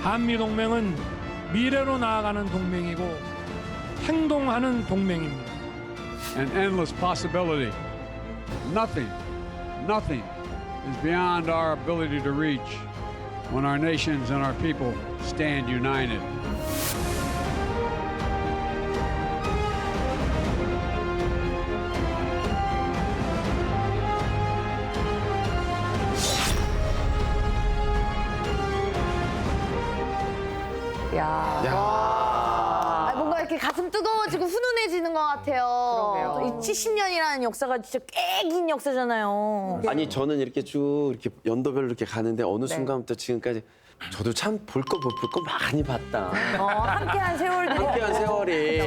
한미동맹은 미래로 나아가는 동맹이고 행동하는 동맹입니다. An endless possibility. Nothing is beyond our ability to reach when our nations and our people stand united. 뭔가 이렇게 가슴 뜨거워지고 훈훈해지는 것 같아요. 그러게요. 이 70년이라는 역사가 진짜 꽤 긴 역사잖아요. 아니 저는 이렇게 쭉 이렇게 연도별로 이렇게 가는데 어느 네. 순간부터 지금까지 저도 참 볼 거 못 볼 거 많이 봤다. 함께한 세월들이. 함께한 세월이.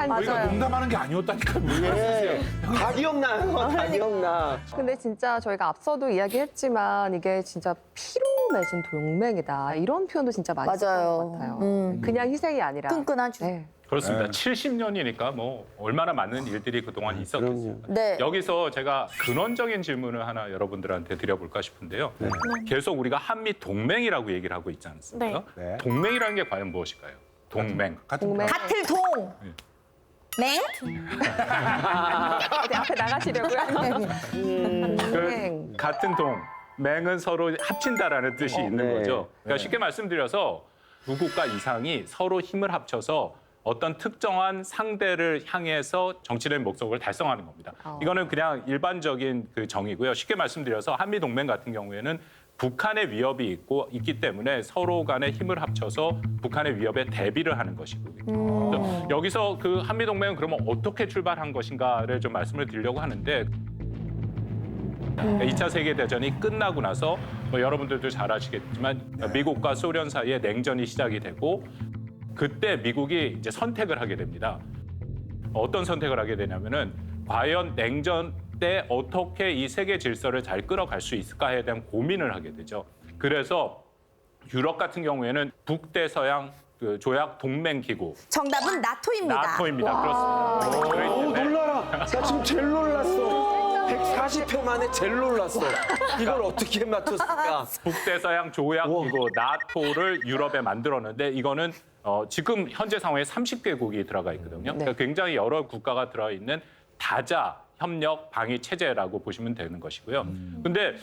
맞아요. 농담하는 게 아니었다니까. 예. 다 기억나요. 다 기억나. 근데 진짜 저희가 앞서도 이야기했지만 이게 진짜 피로 맺은 동맹이다. 이런 표현도 진짜 많이 쓰는 맞아요. 것 같아요. 그냥 희생이 아니라. 끈끈하죠. 네. 그렇습니다. 70년이니까 뭐 얼마나 많은 일들이 그동안 있었겠습니까? 네. 여기서 제가 근원적인 질문을 하나 여러분들한테 드려볼까 싶은데요. 계속 우리가 한미 동맹이라고 얘기를 하고 있지 않습니까? 네. 동맹이라는 게 과연 무엇일까요? 동맹. 동맹. 같을 동. 맹? 어디 앞에 나가시려고요? 동맹. 그 같은 동, 맹은 서로 합친다라는 뜻이 있는 네. 거죠. 그러니까 쉽게 말씀드려서 두 국가 이상이 서로 힘을 합쳐서 어떤 특정한 상대를 향해서 정치적 목적을 달성하는 겁니다. 이거는 그냥 일반적인 그 정의고요. 쉽게 말씀드려서 한미 동맹 같은 경우에는 북한의 위협이 있기 때문에 서로 간에 힘을 합쳐서 북한의 위협에 대비를 하는 것이고요. 여기서 그 한미 동맹은 그러면 어떻게 출발한 것인가를 좀 말씀을 드리려고 하는데 2차 세계대전이 끝나고 나서 뭐 여러분들도 잘 아시겠지만 미국과 소련 사이에 냉전이 시작이 되고 그때 미국이 이제 선택을 하게 됩니다. 어떤 선택을 하게 되냐면은 과연 냉전 때 어떻게 이 세계 질서를 잘 끌어갈 수 있을까에 대한 고민을 하게 되죠. 그래서 유럽 같은 경우에는 북대서양 그 조약 동맹 기구 정답은 나토입니다. 나토입니다. 그렇습니다. 그렇기 오 때문에 놀라라. 나 지금 제일 놀랐어. 140회 만에 제일 놀랐어. 이걸 어떻게 맞췄을까? 북대서양 조약기구 나토를 유럽에 만들었는데 이거는 지금 현재 상황에 30개국이 들어가 있거든요. 그러니까 굉장히 여러 국가가 들어있는 다자 협력 방위 체제라고 보시면 되는 것이고요. 근데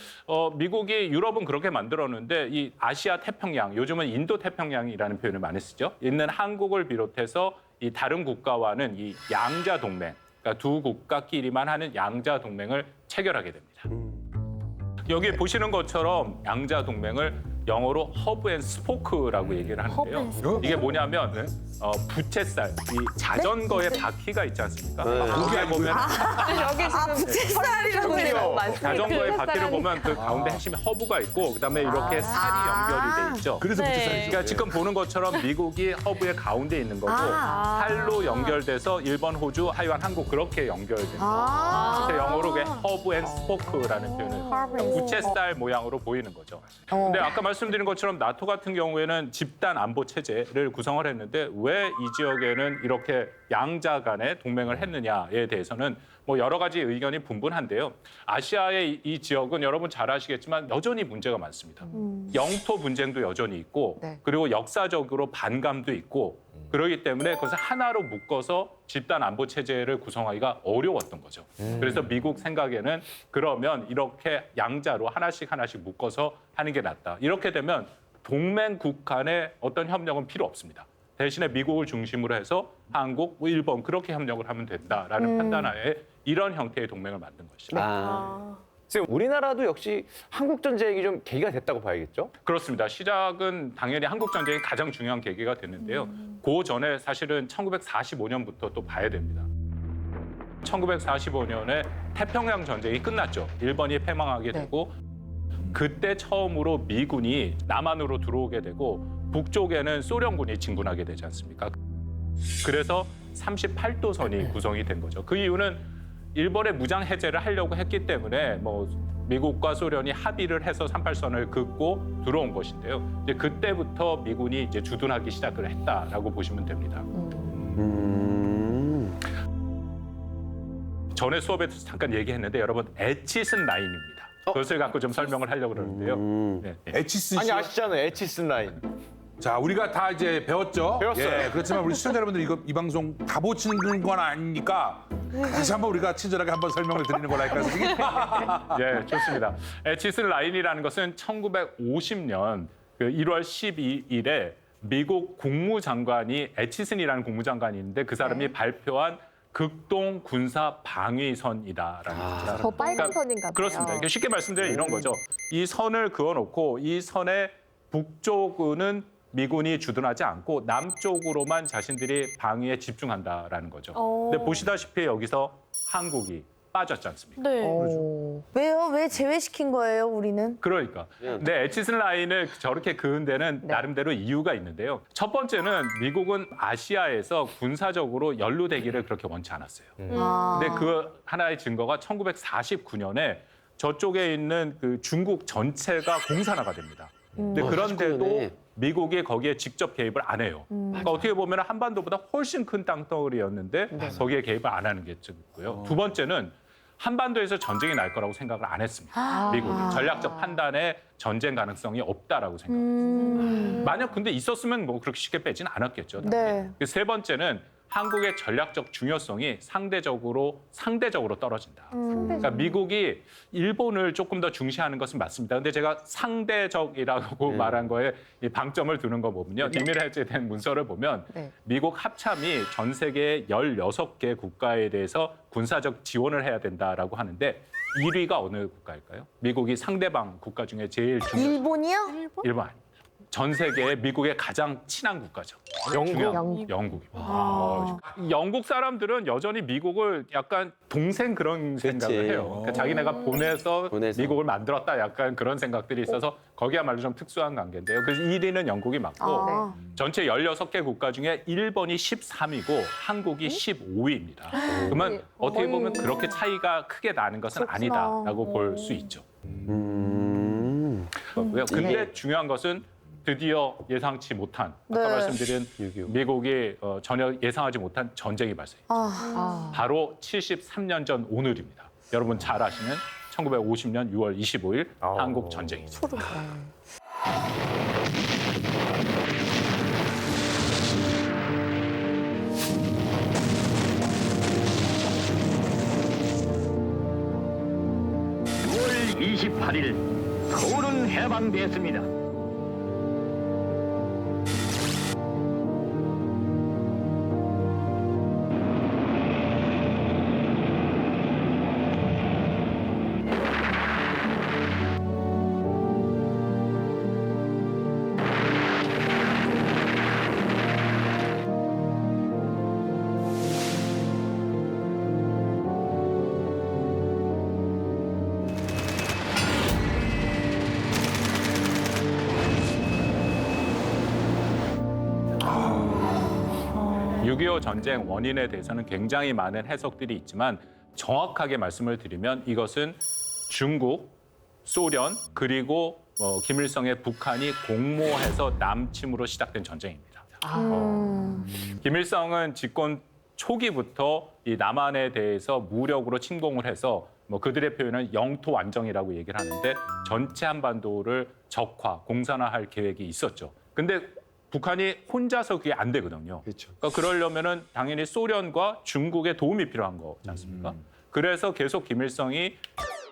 미국이 유럽은 그렇게 만들었는데 이 아시아 태평양, 요즘은 인도 태평양이라는 표현을 많이 쓰죠. 있는 한국을 비롯해서 이 다른 국가와는 이 양자 동맹, 그러니까 두 국가끼리만 하는 양자 동맹을 체결하게 됩니다. 여기 보시는 것처럼 양자 동맹을 영어로 허브 앤 스포크라고 얘기를 하는데요. 이게 뭐냐면 부채살, 이 자전거의 바퀴가 있지 않습니까? 거기에 보면 여기 지금 부채살이라고 해요. 자전거의 바퀴를 보면 그 가운데 핵심에 허브가 있고 그다음에 이렇게 살이 연결이 돼 있죠. 그래서 부채살이죠. 그러니까 지금 보는 것처럼 미국이 허브의 가운데 있는 거고 살로 연결돼서 일본, 호주, 하이완, 한국 그렇게 연결됩니다. 그래서 영어로 그게 허브 앤 스포크라는 표현을 부채살 모양으로 보이는 거죠. 근데 아까 말씀드린 것처럼 나토 같은 경우에는 집단 안보 체제를 구성을 했는데 왜 이 지역에는 이렇게 양자 간의 동맹을 했느냐에 대해서는 뭐 여러 가지 의견이 분분한데요. 아시아의 이 지역은 여러분 잘 아시겠지만 여전히 문제가 많습니다. 영토 분쟁도 여전히 있고 네. 그리고 역사적으로 반감도 있고 그렇기 때문에 그것을 하나로 묶어서 집단 안보 체제를 구성하기가 어려웠던 거죠. 그래서 미국 생각에는 그러면 이렇게 양자로 하나씩 묶어서 하는 게 낫다. 이렇게 되면 동맹국 간의 어떤 협력은 필요 없습니다. 대신에 미국을 중심으로 해서 한국, 일본 그렇게 협력을 하면 된다라는 판단하에 이런 형태의 동맹을 만든 것이죠. 지금 우리나라도 역시 한국 전쟁이 좀 계기가 됐다고 봐야겠죠? 그렇습니다. 시작은 당연히 한국 전쟁이 가장 중요한 계기가 됐는데요. 그 전에 사실은 1945년부터 또 봐야 됩니다. 1945년에 태평양 전쟁이 끝났죠. 일본이 패망하게 되고 그때 처음으로 미군이 남한으로 들어오게 되고 북쪽에는 소련군이 진군하게 되지 않습니까? 그래서 38도선이 구성이 된 거죠. 그 이유는 일본의 무장 해제를 하려고 했기 때문에 뭐 미국과 소련이 합의를 해서 38선을 긋고 들어온 것인데요. 이제 그때부터 미군이 이제 주둔하기 시작을 했다라고 보시면 됩니다. 전에 수업에서 잠깐 얘기했는데 여러분 에치슨 라인입니다. 그것을 갖고 좀 설명을 하려고 그러는데요. 네. 에치스 아니 아시잖아요. 에치슨 라인. 자, 우리가 다 이제 배웠죠? 배웠어요. 예, 그렇지만 우리 시청자 여러분들 이 방송 다 보시는 건 아니니까 다시 한번 우리가 친절하게 한번 설명을 드리는 걸로 할까요, 선생님? 예, 좋습니다. 에치슨 라인이라는 것은 1950년 1월 12일에 미국 국무장관이 에치슨이라는 국무장관이 있는데 그 사람이 발표한 극동 군사 방위선이다라는 거죠. 저 빨간 선인가 봐요. 그렇습니다. 이게 쉽게 말씀드리면 이런 거죠. 이 선을 그어놓고 이 선의 북쪽은 미군이 주둔하지 않고 남쪽으로만 자신들이 방위에 집중한다라는 거죠. 근데 보시다시피 여기서 한국이 빠졌지 않습니까? 네. 오. 왜요? 왜 제외시킨 거예요, 우리는? 그러니까. 근데 에치슨 라인을 저렇게 그은 데는 나름대로 이유가 있는데요. 첫 번째는 미국은 아시아에서 군사적으로 연루되기를 그렇게 원치 않았어요. 아. 근데 그 하나의 증거가 1949년에 저쪽에 있는 그 중국 전체가 공산화가 됩니다. 근데 그런데도 49년에. 미국이 거기에 직접 개입을 안 해요. 그러니까 어떻게 보면 한반도보다 훨씬 큰 땅덩어리였는데 거기에 개입을 안 하는 게 있고요. 두 번째는 한반도에서 전쟁이 날 거라고 생각을 안 했습니다. 미국이 전략적 판단에 전쟁 가능성이 없다라고 생각했습니다. 만약 근데 있었으면 뭐 그렇게 쉽게 빼지는 않았겠죠. 네. 세 번째는 한국의 전략적 중요성이 상대적으로 떨어진다. 그러니까 미국이 일본을 조금 더 중시하는 것은 맞습니다. 근데 제가 상대적이라고 말한 거에 이 방점을 두는 거 보면요. 비밀 해제된 문서를 보면 네. 미국 합참이 전 세계 16개 국가에 대해서 군사적 지원을 해야 된다라고 하는데 1위가 어느 국가일까요? 미국이 상대방 국가 중에 제일 중요한 일본이요? 일본 아닙니다. 전 세계에 미국의 가장 친한 국가죠. 영국입니다. 영국 사람들은 여전히 미국을 약간 동생 그런 생각을 해요. 그러니까 자기네가 보내서 미국을 만들었다 약간 그런 생각들이 있어서 거기야말로 좀 특수한 관계인데요. 그래서 1위는 영국이 맞고 아. 전체 16개 국가 중에 일본이 13위고 한국이 15위입니다. 그러면 어떻게 보면 그렇게 차이가 크게 나는 것은 아니다라고 볼 수 있죠. 그렇고요. 근데 중요한 것은 드디어 예상치 못한 아까 네. 말씀드린 미국이 전혀 예상하지 못한 전쟁이 발생했죠. 바로 73년 전 오늘입니다. 여러분 잘 아시는 1950년 6월 25일 한국 전쟁이죠. (6월 28일) 서울은 해방됐습니다. (6.25) 전쟁 원인에 대해서는 굉장히 많은 해석들이 있지만 정확하게 말씀을 드리면 이것은 중국, 소련 그리고 김일성의 북한이 공모해서 남침으로 시작된 전쟁입니다. 김일성은 집권 초기부터 이 남한에 대해서 무력으로 침공을 해서 뭐 그들의 표현은 영토 완정이라고 얘기를 하는데 전체 한반도를 적화, 공산화할 계획이 있었죠. 근데 북한이 혼자서 그게 안 되거든요. 그러니까 그러려면은 당연히 소련과 중국의 도움이 필요한 거지 않습니까? 그래서 계속 김일성이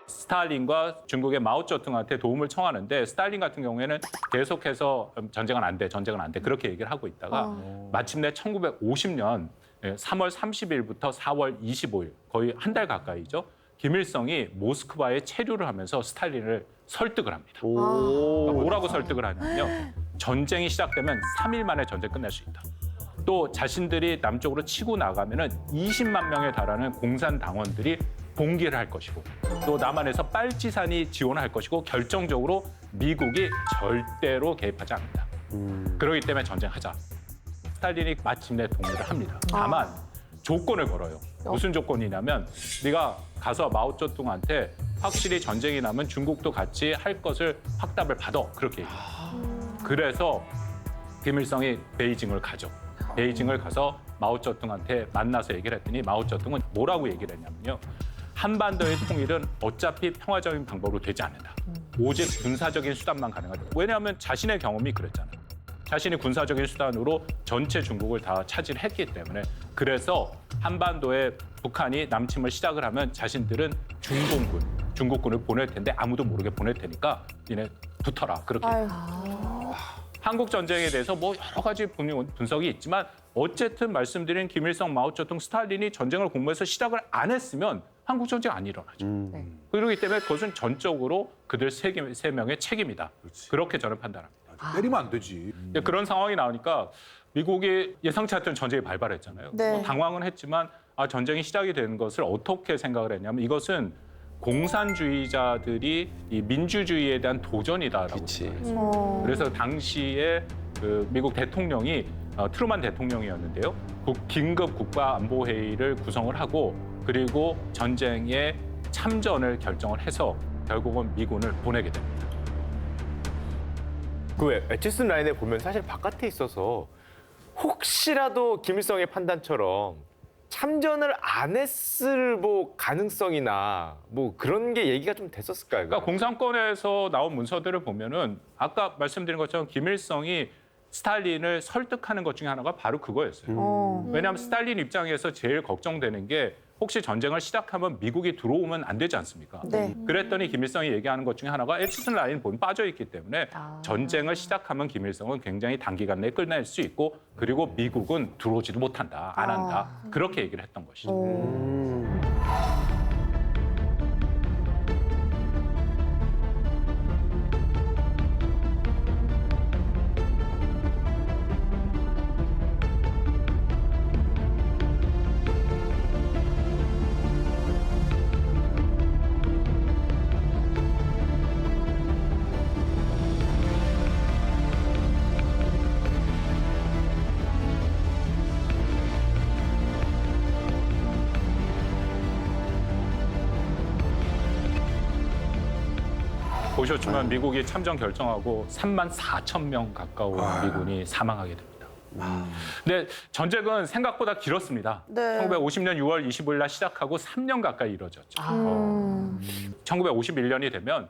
스탈린과 중국의 마오쩌둥한테 도움을 청하는데 스탈린 같은 경우에는 계속해서 전쟁은 안 돼, 전쟁은 안 돼 그렇게 얘기를 하고 있다가 마침내 1950년 3월 30일부터 4월 25일 거의 한 달 가까이죠. 김일성이 모스크바에 체류를 하면서 스탈린을 설득을 합니다. 그러니까 뭐라고 설득을 하냐면요. 전쟁이 시작되면 3일 만에 전쟁 끝낼 수 있다. 또 자신들이 남쪽으로 치고 나가면은 20만 명에 달하는 공산당원들이 봉기를 할 것이고 또 남한에서 빨치산이 지원할 것이고 결정적으로 미국이 절대로 개입하지 않는다. 그렇기 때문에 전쟁하자. 스탈린이 마침내 동의를 합니다. 다만 조건을 걸어요. 무슨 조건이냐면 네가 가서 마오쩌둥한테 확실히 전쟁이 나면 중국도 같이 할 것을 확답을 받아. 그렇게 얘기해요. 그래서 김일성이 베이징을 가죠. 베이징을 가서 마오쩌둥한테 만나서 얘기를 했더니 마오쩌둥은 뭐라고 얘기를 했냐면요. 한반도의 통일은 어차피 평화적인 방법으로 되지 않는다. 오직 군사적인 수단만 가능하다. 왜냐하면 자신의 경험이 그랬잖아요. 자신이 군사적인 수단으로 전체 중국을 다 차지했기 때문에 그래서 한반도에 북한이 남침을 시작을 하면 자신들은 중국군을 보낼 텐데 아무도 모르게 보낼 테니까 니네 붙어라 그렇게. 한국 전쟁에 대해서 뭐 여러 가지 분석이 있지만 어쨌든 말씀드린 김일성, 마오쩌둥, 스탈린이 전쟁을 공모해서 시작을 안 했으면 한국 전쟁 안 일어나죠. 그렇기 때문에 그것은 전적으로 그들 세 명의 책임이다. 그렇게 저는 판단합니다. 때리면 안 되지. 그런 상황이 나오니까 미국이 예상치 않던 전쟁이 발발했잖아요. 네. 뭐 당황은 했지만 전쟁이 시작이 되는 것을 어떻게 생각을 했냐면 이것은 공산주의자들이 이 민주주의에 대한 도전이다라고 생각했어요. 그래서 당시에 그 미국 대통령이 트루만 대통령이었는데요. 긴급 국가안보회의를 구성을 하고 그리고 전쟁에 참전을 결정을 해서 결국은 미군을 보내게 됩니다. 그 에치슨 라인에 보면 사실 바깥에 있어서 혹시라도 김일성의 판단처럼 참전을 안 했을 뭐 가능성이나 뭐 그런 게 얘기가 좀 됐었을까요? 그러니까 공산권에서 나온 문서들을 보면은 아까 말씀드린 것처럼 김일성이 스탈린을 설득하는 것 중에 하나가 바로 그거였어요. 왜냐하면 스탈린 입장에서 제일 걱정되는 게 혹시 전쟁을 시작하면 미국이 들어오면 안 되지 않습니까? 네. 그랬더니 김일성이 얘기하는 것 중에 하나가 에치슨 라인 본 빠져 있기 때문에 전쟁을 시작하면 김일성은 굉장히 단기간 내에 끝낼 수 있고 그리고 미국은 들어오지도 못한다, 안 한다 그렇게 얘기를 했던 것이죠. 보셨지만 미국이 참전 결정하고 3만 4천 명 가까운 미군이 사망하게 됩니다. 근데 전쟁은 생각보다 길었습니다. 네. 1950년 6월 25일 날 시작하고 3년 가까이 이뤄졌죠. 1951년이 되면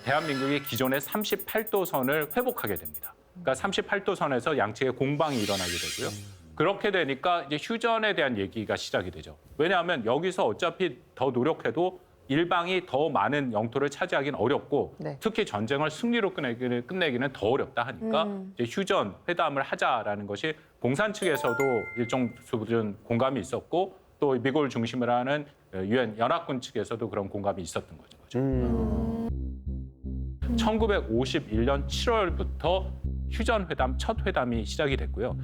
대한민국이 기존의 38도선을 회복하게 됩니다. 그러니까 38도선에서 양측의 공방이 일어나게 되고요. 그렇게 되니까 이제 휴전에 대한 얘기가 시작이 되죠. 왜냐하면 여기서 어차피 더 노력해도 일방이 더 많은 영토를 차지하기는 어렵고 네. 특히 전쟁을 승리로 끝내기는 더 어렵다 하니까 이제 휴전 회담을 하자라는 것이 공산 측에서도 일정 수준 공감이 있었고 또 미국을 중심으로 하는 유엔 연합군 측에서도 그런 공감이 있었던 거죠. 1951년 7월부터 휴전 회담 첫 회담이 시작이 됐고요.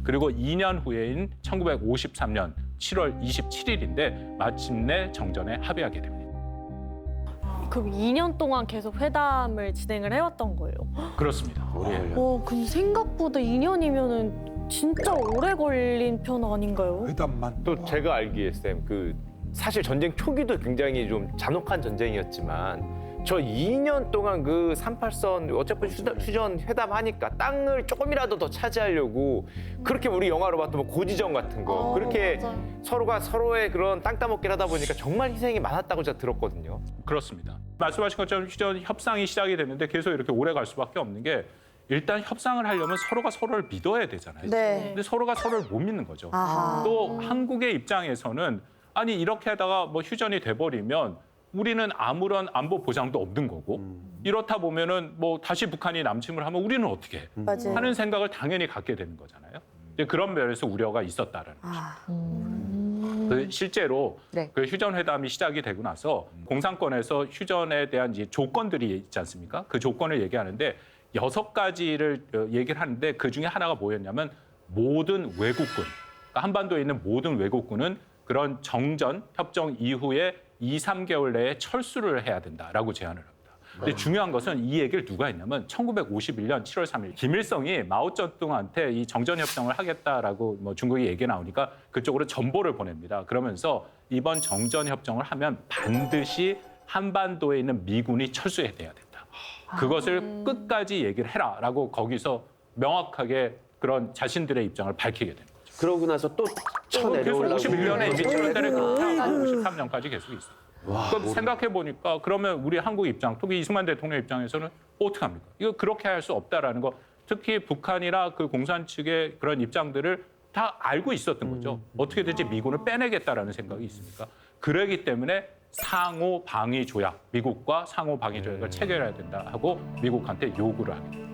그리고 2년 후에인 1953년 7월 27일인데 마침내 정전에 합의하게 됩니다. 그럼 2년 동안 계속 회담을 진행을 해왔던 거예요? 그렇습니다. 예. 그럼 생각보다 2년이면은 진짜 오래 걸린 편 아닌가요? 회담만. 또 제가 알기에 쌤, 그 사실 전쟁 초기도 굉장히 좀 잔혹한 전쟁이었지만 저 2년 동안 그 38선 어차피 휴전 회담하니까 땅을 조금이라도 더 차지하려고 그렇게 우리 영화로 봤던 뭐 고지전 같은 거 그렇게 맞아요. 서로가 서로의 그런 땅 따먹기를 하다 보니까 정말 희생이 많았다고 제가 들었거든요. 그렇습니다. 말씀하신 것처럼 휴전 협상이 시작이 됐는데 계속 이렇게 오래 갈 수밖에 없는 게 일단 협상을 하려면 서로가 서로를 믿어야 되잖아요. 네. 근데 서로가 서로를 못 믿는 거죠. 아하. 또 한국의 입장에서는 아니 이렇게 하다가 뭐 휴전이 돼버리면 우리는 아무런 안보 보장도 없는 거고 이렇다 보면은 뭐 다시 북한이 남침을 하면 우리는 어떻게 해? 맞아요. 하는 생각을 당연히 갖게 되는 거잖아요. 이제 그런 면에서 우려가 있었다라는 거죠. 그 실제로 네. 그 휴전 회담이 시작이 되고 나서 공산권에서 휴전에 대한 이제 조건들이 있지 않습니까? 그 조건을 얘기하는데 6가지를 얘기를 하는데 그 중에 하나가 뭐였냐면 모든 외국군, 그러니까 한반도에 있는 모든 외국군은 그런 정전 협정 이후에 2, 3개월 내에 철수를 해야 된다라고 제안을 합니다. 근데 중요한 것은 이 얘기를 누가 했냐면 1951년 7월 3일 김일성이 마오쩌둥한테 이 정전협정을 하겠다라고 뭐 중국이 얘기 나오니까 그쪽으로 전보를 보냅니다. 그러면서 이번 정전협정을 하면 반드시 한반도에 있는 미군이 철수해야 된다. 그것을 끝까지 얘기를 해라라고 거기서 명확하게 그런 자신들의 입장을 밝히게 됩니다. 그러고 나서 또 계속 쳐내려오려고. 51년에 이제 7월달에 끝나고 53년까지 계속 있어요. 그럼 생각해 보니까 그러면 우리 한국 입장, 특히 이승만 대통령 입장에서는 어떻게 합니까? 이거 그렇게 할 수 없다라는 거 특히 북한이나 그 공산 측의 그런 입장들을 다 알고 있었던 거죠. 어떻게든지 미군을 빼내겠다라는 생각이 있으니까. 그러기 때문에 상호 방위 조약, 미국과 상호 방위 조약을 체결해야 된다 하고 미국한테 요구를 하게 됩니다.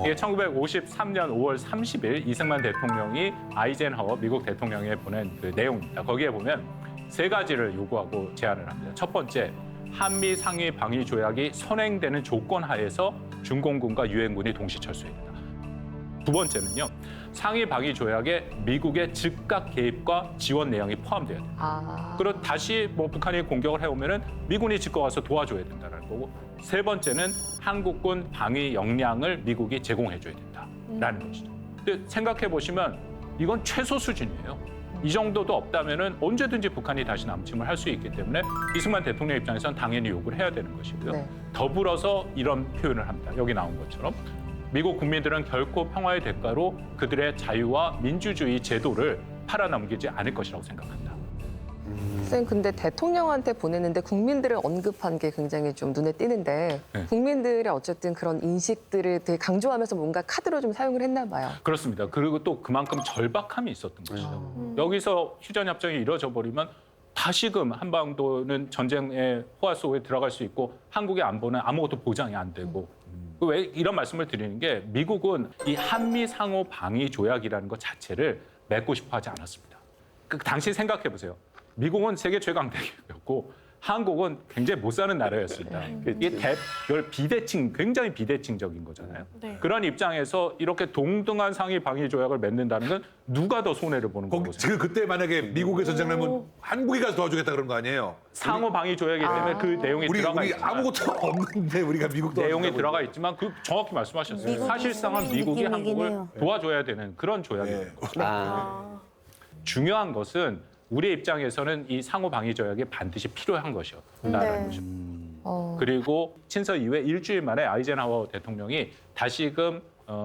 이게 1953년 5월 30일 이승만 대통령이 아이젠하워 미국 대통령에 보낸 그 내용입니다. 거기에 보면 세 가지를 요구하고 제안을 합니다. 첫 번째, 한미 상위 방위 조약이 선행되는 조건 하에서 중공군과 유엔군이 동시 철수해야 된다. 두 번째는요, 상위 방위 조약에 미국의 즉각 개입과 지원 내용이 포함돼야 된다. 그리고 다시 뭐 북한이 공격을 해오면은 미군이 직접 와서 도와줘야 된다는 거고, 세 번째는 한국군 방위 역량을 미국이 제공해줘야 된다라는 것이죠. 근데 생각해 보시면 이건 최소 수준이에요. 이 정도도 없다면은 언제든지 북한이 다시 남침을 할 수 있기 때문에 이승만 대통령 입장에서는 당연히 요구를 해야 되는 것이고요. 네. 더불어서 이런 표현을 합니다. 여기 나온 것처럼 미국 국민들은 결코 평화의 대가로 그들의 자유와 민주주의 제도를 팔아넘기지 않을 것이라고 생각한다. 쌤, 근데 대통령한테 보냈는데 국민들을 언급한 게 굉장히 좀 눈에 띄는데 네. 국민들의 어쨌든 그런 인식들을 되게 강조하면서 뭔가 카드로 좀 사용을 했나 봐요. 그렇습니다. 그리고 또 그만큼 절박함이 있었던 것이죠. 여기서 휴전협정이 이루어져 버리면 다시금 한반도는 전쟁의 호화 속에 들어갈 수 있고 한국의 안보는 아무것도 보장이 안 되고 왜 이런 말씀을 드리는 게 미국은 이 한미 상호 방위 조약이라는 것 자체를 맺고 싶어 하지 않았습니다. 그 당시 생각해 보세요. 미국은 세계 최강대국이었고 한국은 굉장히 못 사는 나라였습니다. 이게 굉장히 비대칭적인 거잖아요. 네. 그런 입장에서 이렇게 동등한 상위 방위 조약을 맺는다는 건 누가 더 손해를 보는 거고 지금 그때 만약에 미국에 전쟁 나면 한국이 가서 도와주겠다 그런 거 아니에요? 상호 방위 조약이기 때문에 그 내용이 들어가 우리 있지만 아무것도 없는데 우리가 미국 내용이 들어가 있지만 그 정확히 말씀하셨어요. 사실상은 미국이 한국을 도와줘야 되는 그런 조약이에요. 중요한 것은 우리의 입장에서는 이 상호 방위 조약이 반드시 필요한 것이었다는 것입니다. 그리고 친서 이후에 일주일 만에 아이젠하워 대통령이 다시금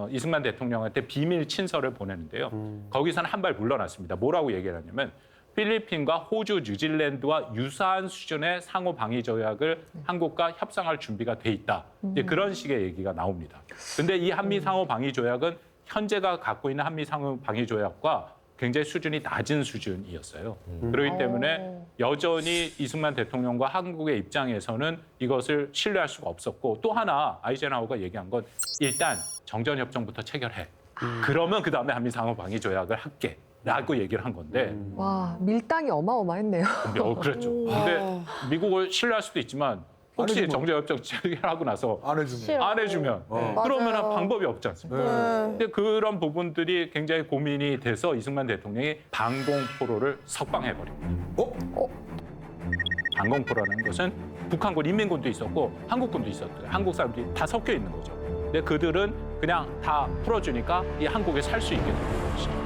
이승만 대통령한테 비밀 친서를 보내는데요. 거기서는 한 발 물러났습니다. 뭐라고 얘기를 하냐면 필리핀과 호주, 뉴질랜드와 유사한 수준의 상호 방위 조약을 한국과 협상할 준비가 돼 있다. 이제 그런 식의 얘기가 나옵니다. 근데 이 한미 상호 방위 조약은 현재가 갖고 있는 한미 상호 방위 조약과 굉장히 수준이 낮은 수준이었어요. 그렇기 때문에 여전히 이승만 대통령과 한국의 입장에서는 이것을 신뢰할 수가 없었고 또 하나 아이젠하워가 얘기한 건 일단 정전협정부터 체결해. 그러면 그다음에 한미 상호 방위 조약을 할게. 라고 얘기를 한 건데. 와, 밀당이 어마어마했네요. 그렇죠. 근데 미국을 신뢰할 수도 있지만 혹시 정전협정 체결하고 나서 안 해주면 그러면 방법이 없지 않습니까? 근데 그런 부분들이 굉장히 고민이 돼서 이승만 대통령이 방공포로를 석방해버립니다. 방공포로라는 것은 북한군 인민군도 있었고 한국군도 있었고 한국 사람들이 다 섞여 있는 거죠. 근데 그들은 그냥 다 풀어주니까 이 한국에 살 수 있게 되는 것이죠.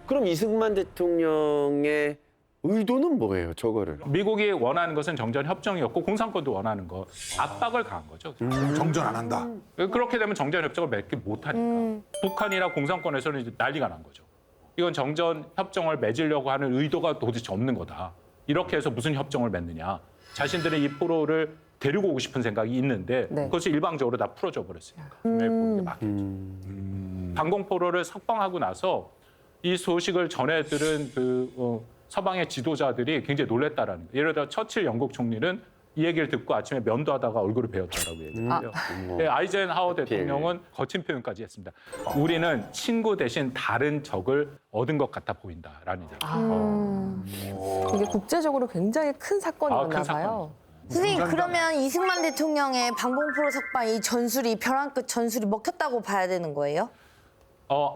그럼 이승만 대통령의 의도는 뭐예요, 저거를? 미국이 원하는 것은 정전 협정이었고 공산권도 원하는 거 압박을 가한 거죠. 정전 안 한다. 그렇게 되면 정전 협정을 맺지 못하니까 북한이나 공산권에서는 이제 난리가 난 거죠. 이건 정전 협정을 맺으려고 하는 의도가 도대체 없는 거다. 이렇게 해서 무슨 협정을 맺느냐. 자신들의 이 포로를 데리고 오고 싶은 생각이 있는데 그것을 일방적으로 다 풀어줘 버렸으니까. 보는 게 맞겠죠. 방공포로를 석방하고 나서 이 소식을 전해 들은 서방의 지도자들이 굉장히 놀랬다라는 거예요. 예를 들어 처칠 영국 총리는 이 얘기를 듣고 아침에 면도하다가 얼굴을 베었다라고 얘기해요. 아이젠하워 대통령은 거친 표현까지 했습니다. 우리는 친구 대신 다른 적을 얻은 것 같아 보인다라는 얘기죠. 이게 국제적으로 굉장히 큰 사건이었나 큰 봐요. 선생님, 그러면 이승만 대통령의 방공포로 석방 이 전술이 벼랑 끝 전술이 먹혔다고 봐야 되는 거예요?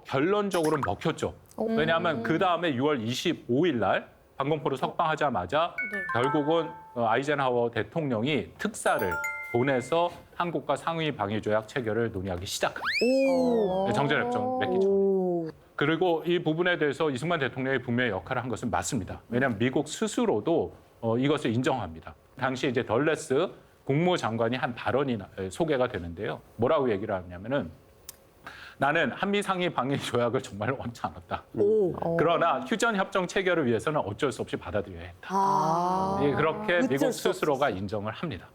결론적으로 먹혔죠. 왜냐하면 그 다음에 6월 25일 날 방공포로 석방하자마자 결국은 아이젠하워 대통령이 특사를 보내서 한국과 상위 방위 조약 체결을 논의하기 시작합니다. 정전협정 맺기 전에. 그리고 이 부분에 대해서 이승만 대통령이 분명히 역할을 한 것은 맞습니다. 왜냐하면 미국 스스로도 이것을 인정합니다. 당시 이제 덜레스 국무장관이 한 발언이 소개가 되는데요. 뭐라고 얘기를 하냐면은 나는 한미 상위 방위 조약을 정말 원치 않았다. 그러나 휴전 협정 체결을 위해서는 어쩔 수 없이 받아들여야 했다. 예, 그렇게 미국 스스로가 인정을 합니다.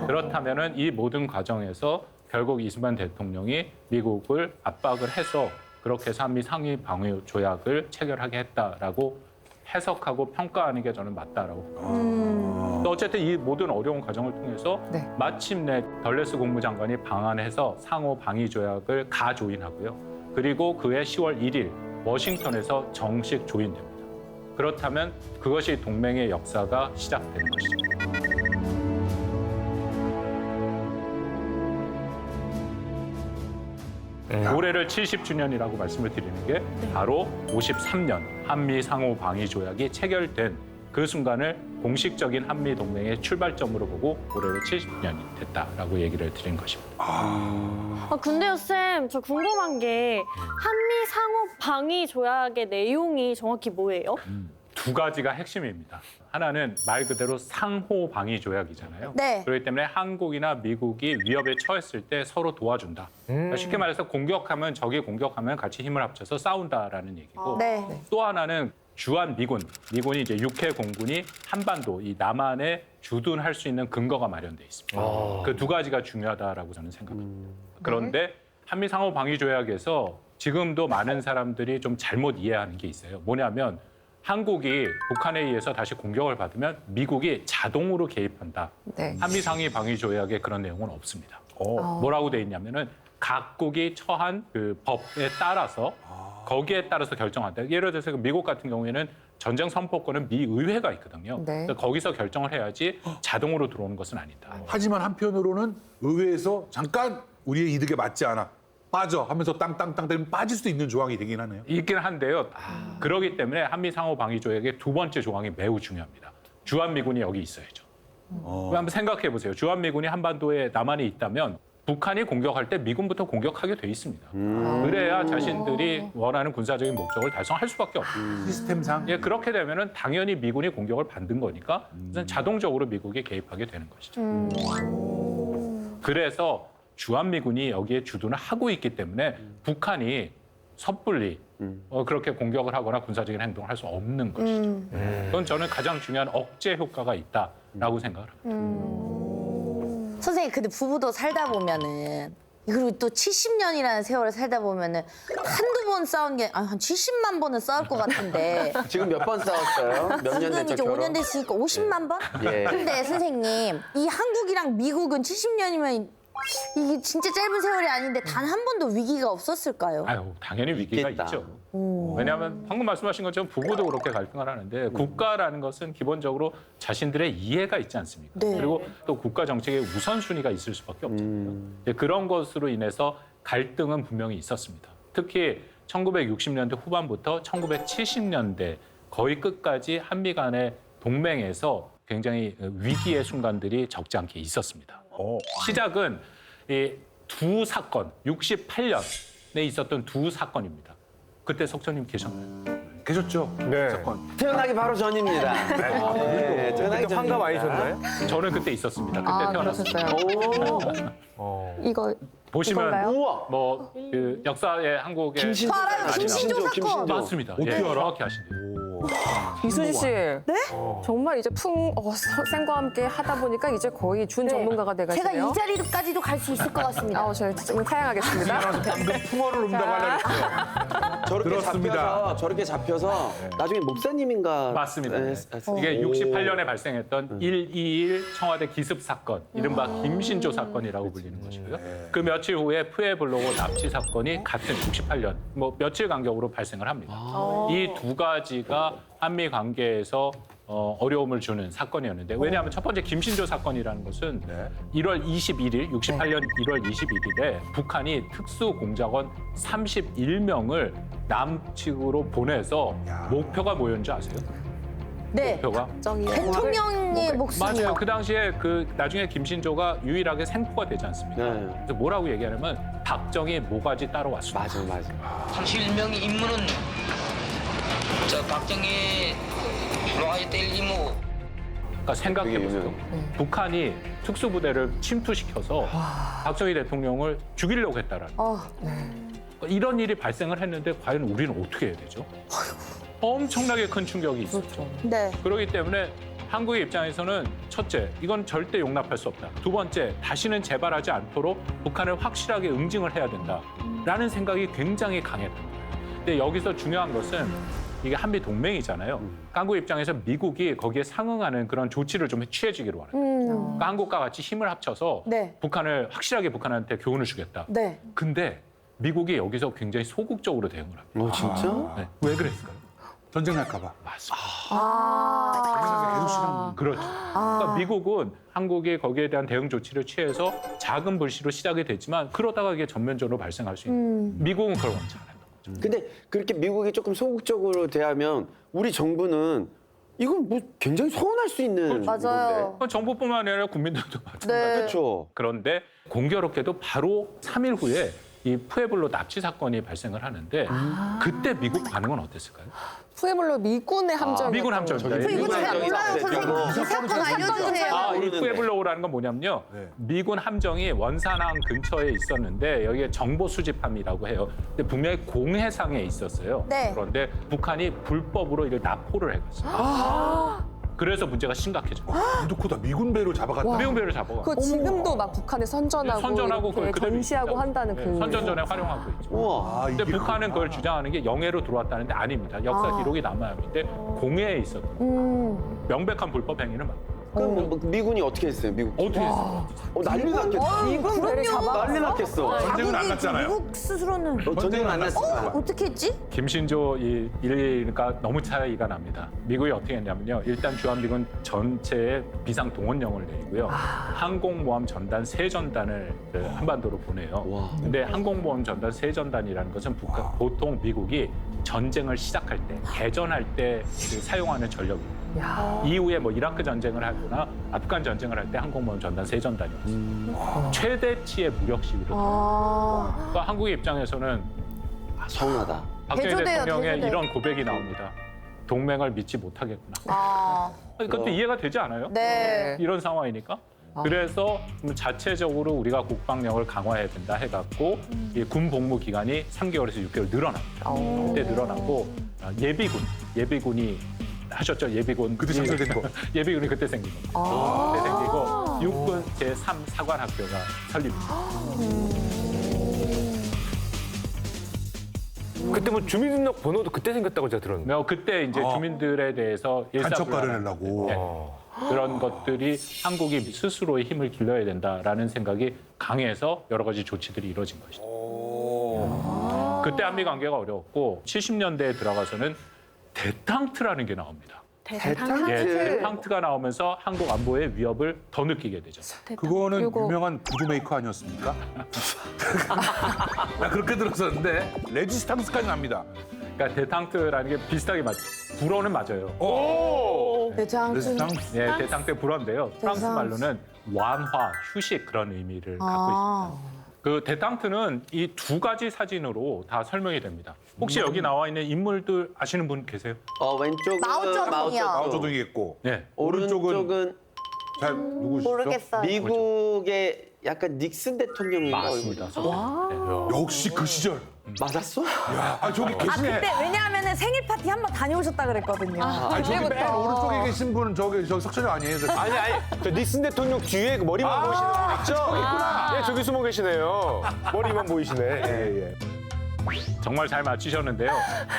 그렇다면은 이 모든 과정에서 결국 이승만 대통령이 미국을 압박을 해서 그렇게 해서 한미 상위 방위 조약을 체결하게 했다라고 해석하고 평가하는 게 저는 맞다라고. 또 어쨌든 이 모든 어려운 과정을 통해서 네. 마침내 덜레스 국무장관이 방한해서 상호 방위 조약을 가조인하고요. 그리고 그해 10월 1일 워싱턴에서 정식 조인됩니다. 그렇다면 그것이 동맹의 역사가 시작되는 것이죠. 올해를 70주년이라고 말씀을 드리는 게 바로 53년 한미 상호 방위 조약이 체결된 그 순간을 공식적인 한미 동맹의 출발점으로 보고 올해로 70주년이 됐다라고 얘기를 드린 것입니다. 근데요, 쌤, 저 궁금한 게 한미 상호 방위 조약의 내용이 정확히 뭐예요? 두 가지가 핵심입니다. 하나는 말 그대로 상호 방위 조약이잖아요. 네. 그렇기 때문에 한국이나 미국이 위협에 처했을 때 서로 도와준다. 그러니까 쉽게 말해서 공격하면 적이 공격하면 같이 힘을 합쳐서 싸운다라는 얘기고 네. 또 하나는 주한 미군이 이제 육해 공군이 한반도 이 남한에 주둔할 수 있는 근거가 마련돼 있습니다. 그 두 가지가 중요하다라고 저는 생각합니다. 그런데 한미 상호 방위 조약에서 지금도 많은 사람들이 좀 잘못 이해하는 게 있어요. 뭐냐면 한국이 북한에 의해서 다시 공격을 받으면 미국이 자동으로 개입한다. 네. 한미 상위 방위 조약에 그런 내용은 없습니다. 뭐라고 돼 있냐면은 각국이 처한 그 법에 따라서 거기에 따라서 결정한다. 예를 들어서 미국 같은 경우에는 전쟁 선포권은 미 의회가 있거든요. 네. 그래서 거기서 결정을 해야지 자동으로 들어오는 것은 아니다. 하지만 한편으로는 의회에서 잠깐 우리의 이득에 맞지 않아. 빠져 하면서 땅땅땅 때리면 빠질 수도 있는 조항이 되긴 하네요. 있긴 한데요. 그렇기 때문에 한미 상호 방위 조약의 두 번째 조항이 매우 중요합니다. 주한미군이 여기 있어야죠. 한번 생각해 보세요. 주한미군이 한반도에 남한에 있다면 북한이 공격할 때 미군부터 공격하게 돼 있습니다. 그래야 자신들이 원하는 군사적인 목적을 달성할 수밖에 없습니다. 시스템상. 예, 그렇게 되면은 당연히 미군이 공격을 받는 거니까 자동적으로 미국이 개입하게 되는 것이죠. 그래서 주한미군이 여기에 주둔을 하고 있기 때문에 북한이 섣불리 그렇게 공격을 하거나 군사적인 행동을 할 수 없는 것이죠. 그건 저는 가장 중요한 억제 효과가 있다라고 생각을 합니다. 선생님, 근데 부부도 살다 보면은 그리고 또 70년이라는 세월을 살다 보면은 한두 번 싸운 게 한 70만 번은 싸울 것 같은데 지금 몇 번 싸웠어요? 몇 년 지금 됐죠, 이제 결혼? 5년 됐으니까 50만 번? 예. 근데 선생님, 이 한국이랑 미국은 70년이면 이게 진짜 짧은 세월이 아닌데 단 한 번도 위기가 없었을까요? 아유, 당연히 위기가 있겠다. 있죠. 왜냐하면 방금 말씀하신 것처럼 부부도 그렇게 갈등을 하는데 국가라는 것은 기본적으로 자신들의 이해가 있지 않습니까? 네. 그리고 또 국가 정책의 우선순위가 있을 수밖에 없잖아요. 이제 그런 것으로 인해서 갈등은 분명히 있었습니다. 특히 1960년대 후반부터 1970년대 거의 끝까지 한미 간의 동맹에서 굉장히 위기의 순간들이 적지 않게 있었습니다. 시작은 이 두 사건, 68년에 있었던 두 사건입니다. 그때 석천님 계셨나요? 계셨죠? 네. 태어나기 바로 전입니다. 네, 태어나기 그때 환갑 전입니다. 아니셨나요? 저는 그때 있었습니다. 그때 태어났습니다. 그러셨어요. 이거 보시면 이건가요? 우와. 뭐 그 역사의 한국의 김신조. 저 알아요. 김신조 사건. 김신조. 맞습니다. 어떻게 알아? 정확히 아시네요. 이순 씨. 네? 정말 이제 쌤과 함께 하다 보니까 이제 거의 준 전문가가 돼가시네요. 제가 이 자리까지도 갈 수 있을 것 같습니다. 저희 좀 사양하겠습니다. 방금 풍어를 옮다고 하려고 했어요. 저렇게 들었습니다. 잡혀서 나중에 목사님인가? 맞습니다. 네. 이게 68년에 발생했던 121 청와대 기습 사건, 이른바 김신조 사건이라고 불리는 것이고요. 그 며칠 후에 푸에블로고 납치 사건이 같은 68년, 뭐 며칠 간격으로 발생을 합니다. 이 두 가지가 한미 관계에서 어려움을 주는 사건이었는데 왜냐하면 첫 번째 김신조 사건이라는 것은 1월 21일, 68년 1월 21일에 북한이 특수공작원 31명을 남측으로 보내서 목표가 뭐였는지 아세요? 네. 목표가? 대통령의 목숨이요. 맞아요. 그 당시에 그 나중에 김신조가 유일하게 생포가 되지 않습니까? 네. 그래서 뭐라고 얘기하냐면 박정희 모가지 따로 왔습니다. 맞아. 당시 일명의 임무는 저 박정희 모가지 뗄 임무. 그러니까 생각해보세요. 북한이 특수부대를 침투시켜서 박정희 대통령을 죽이려고 했다라는. 이런 일이 발생을 했는데 과연 우리는 어떻게 해야 되죠? 엄청나게 큰 충격이 있었죠. 네. 그렇기 때문에 한국의 입장에서는 첫째, 이건 절대 용납할 수 없다. 두 번째, 다시는 재발하지 않도록 북한을 확실하게 응징을 해야 된다라는 생각이 굉장히 강했던 거예요. 근데 여기서 중요한 것은 이게 한미 동맹이잖아요. 한국 입장에서 미국이 거기에 상응하는 그런 조치를 좀 취해주기로 하는 거예요. 그러니까 한국과 같이 힘을 합쳐서 네. 북한을 확실하게 북한한테 교훈을 주겠다. 네. 근데 미국이 여기서 굉장히 소극적으로 대응을 합니다. 진짜? 네. 왜 그랬을까요? 전쟁 날까 봐. 맞습니다. 계속 싫은. 그렇죠. 그러니까 미국은 한국이 거기에 대한 대응 조치를 취해서 작은 불씨로 시작이 됐지만 그러다가 이게 전면적으로 발생할 수 있는. 미국은 그걸 원치 않았던 거죠. 근데 그렇게 미국이 조금 소극적으로 대하면 우리 정부는 이건 뭐 굉장히 서운할 수 있는 맞아요. 정부뿐만 아니라 국민들도 마찬가지. 네. 그렇죠. 그런데 공교롭게도 바로 3일 후에 이 푸에블로 납치 사건이 발생을 하는데 그때 미국 반응은 어땠을까요? 푸에블로 미군의 함정이 미군 함정입니다. 이거 잘 몰라요, 선생님. 이 사건 알려주세요. 이 푸에블로라는 건 뭐냐면요. 네. 미군 함정이 원산항 근처에 있었는데 여기에 정보 수집함이라고 해요. 근데 분명히 공해상에 있었어요. 네. 그런데 북한이 불법으로 이걸 납포를 해갔어요. 그래서 문제가 심각해졌어요. 인도코다 미군 배로 잡아갔다. 미군 배를 잡아가. 그 지금도 막 북한에 선전하고, 선전하고 이렇게 그대로 전시하고 있다고. 한다는 네, 그 선전전에 활용하고 있죠. 우와. 근데 이게 북한은 그걸 주장하는 게 영해로 들어왔다는데 아닙니다. 역사 기록이 남아야 하는데 공해에 있었던 명백한 불법 행위는 맞고. 그럼 뭐 미군이 어떻게 했어요? 미국 어떻게 했어요? 난리 났겠어. 미군 배를 잡아. 난리 났겠어. 전쟁은 안 났잖아요. 미국 스스로는 전쟁은 안 났습니다. 어떻게 했지? 김신조 이 일일이니까 너무 차이가 납니다. 미국이 어떻게 했냐면요. 일단 주한미군 전체에 비상 동원령을 내리고요. 항공모함 전단 3전단을 한반도로 보내요. 근데 항공모함 전단 3전단이라는 것은 보통 미국이 전쟁을 시작할 때, 개전할 때 사용하는 전력입니다. 이후에 뭐 이라크 전쟁을 하거나 아프간 전쟁을 할 때 항공모함 전단 3전단이었습니다. 최대치의 무력 시위를. 그러니까 한국의 입장에서는 서운하다. 박정희 대조돼요, 대통령의 대조돼. 이런 고백이 나옵니다. 동맹을 믿지 못하겠구나. 아, 그것도 이해가 되지 않아요? 네. 이런 상황이니까. 그래서 자체적으로 우리가 국방력을 강화해야 된다 해갖고 이 군 복무 기간이 3개월에서 6개월 늘어납니다. 그때 늘어나고 예비군이 하셨죠? 예비군. 그때 창설된 거. 예비군이 그때 생긴 겁니다. 그때 생기고 육군 제3사관학교가 설립니다. 그때 뭐 주민등록 번호도 그때 생겼다고 제가 들었는데. 그때 이제 주민들에 대해서 간첩가를 일사불란한 내려고. 그런 것들이 한국이 스스로의 힘을 길러야 된다라는 생각이 강해서 여러 가지 조치들이 이루어진 것이죠. 그때 한미 관계가 어려웠고 70년대에 들어가서는 대탕트라는 게 나옵니다. 대탕트가 나오면서 한국 안보의 위협을 더 느끼게 되죠. 그거는 유명한 부두메이커 아니었습니까? 나 그렇게 들었었는데 레지스탕스까지 납니다. 그러니까 대탕트라는 게 비슷하게 맞죠. 불어는 맞아요. 대장트. 예, 대탕트 불어인데요. 프랑스 말로는 완화, 휴식 그런 의미를 갖고 있습니다. 그 대탕트는 이 두 가지 사진으로 다 설명이 됩니다. 혹시 여기 나와 있는 인물들 아시는 분 계세요? 왼쪽은 마오쩌둥이요. 마오쩌둥이 있고 네. 오른쪽은 잘 누구시죠? 모르겠어요. 미국의 약간 닉슨 대통령인가? 맞습니다. 역시 그 시절. 맞았어? 아 저기 계시네. 그때 왜냐하면은 생일 파티 한 번 다녀오셨다 그랬거든요. 저기 맨 오른쪽에 계신 분은 저기 석천이 아니에요? 아니, 저 닉슨 대통령 뒤에 그 머리만 보이시는 분 있죠? 예, 저기 숨어 계시네요. 머리만 보이시네. 예. 정말 잘 맞추셨는데요.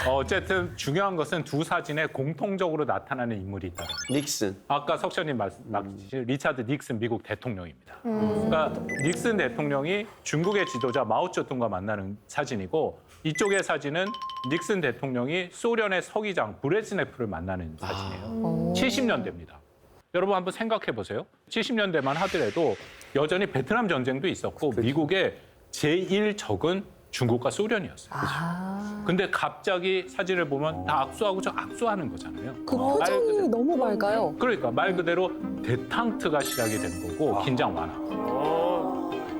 어쨌든 중요한 것은 두 사진에 공통적으로 나타나는 인물이 있다. 닉슨. 아까 석천님 말씀하신 리차드 닉슨 미국 대통령입니다. 그러니까 닉슨 대통령이 중국의 지도자 마오쩌둥과 만나는 사진이고 이쪽의 사진은 닉슨 대통령이 소련의 서기장 브레즈네프를 만나는 사진이에요. 70년대입니다. 여러분 한번 생각해 보세요. 70년대만 하더라도 여전히 베트남 전쟁도 있었고 미국의 제1적은 중국과 소련이었어요. 근데 갑자기 사진을 보면 다 악수하고 저 악수하는 거잖아요. 그 표정이 너무 맑아요. 그러니까 말 그대로 대탕트가 시작이 된 거고 긴장 완화.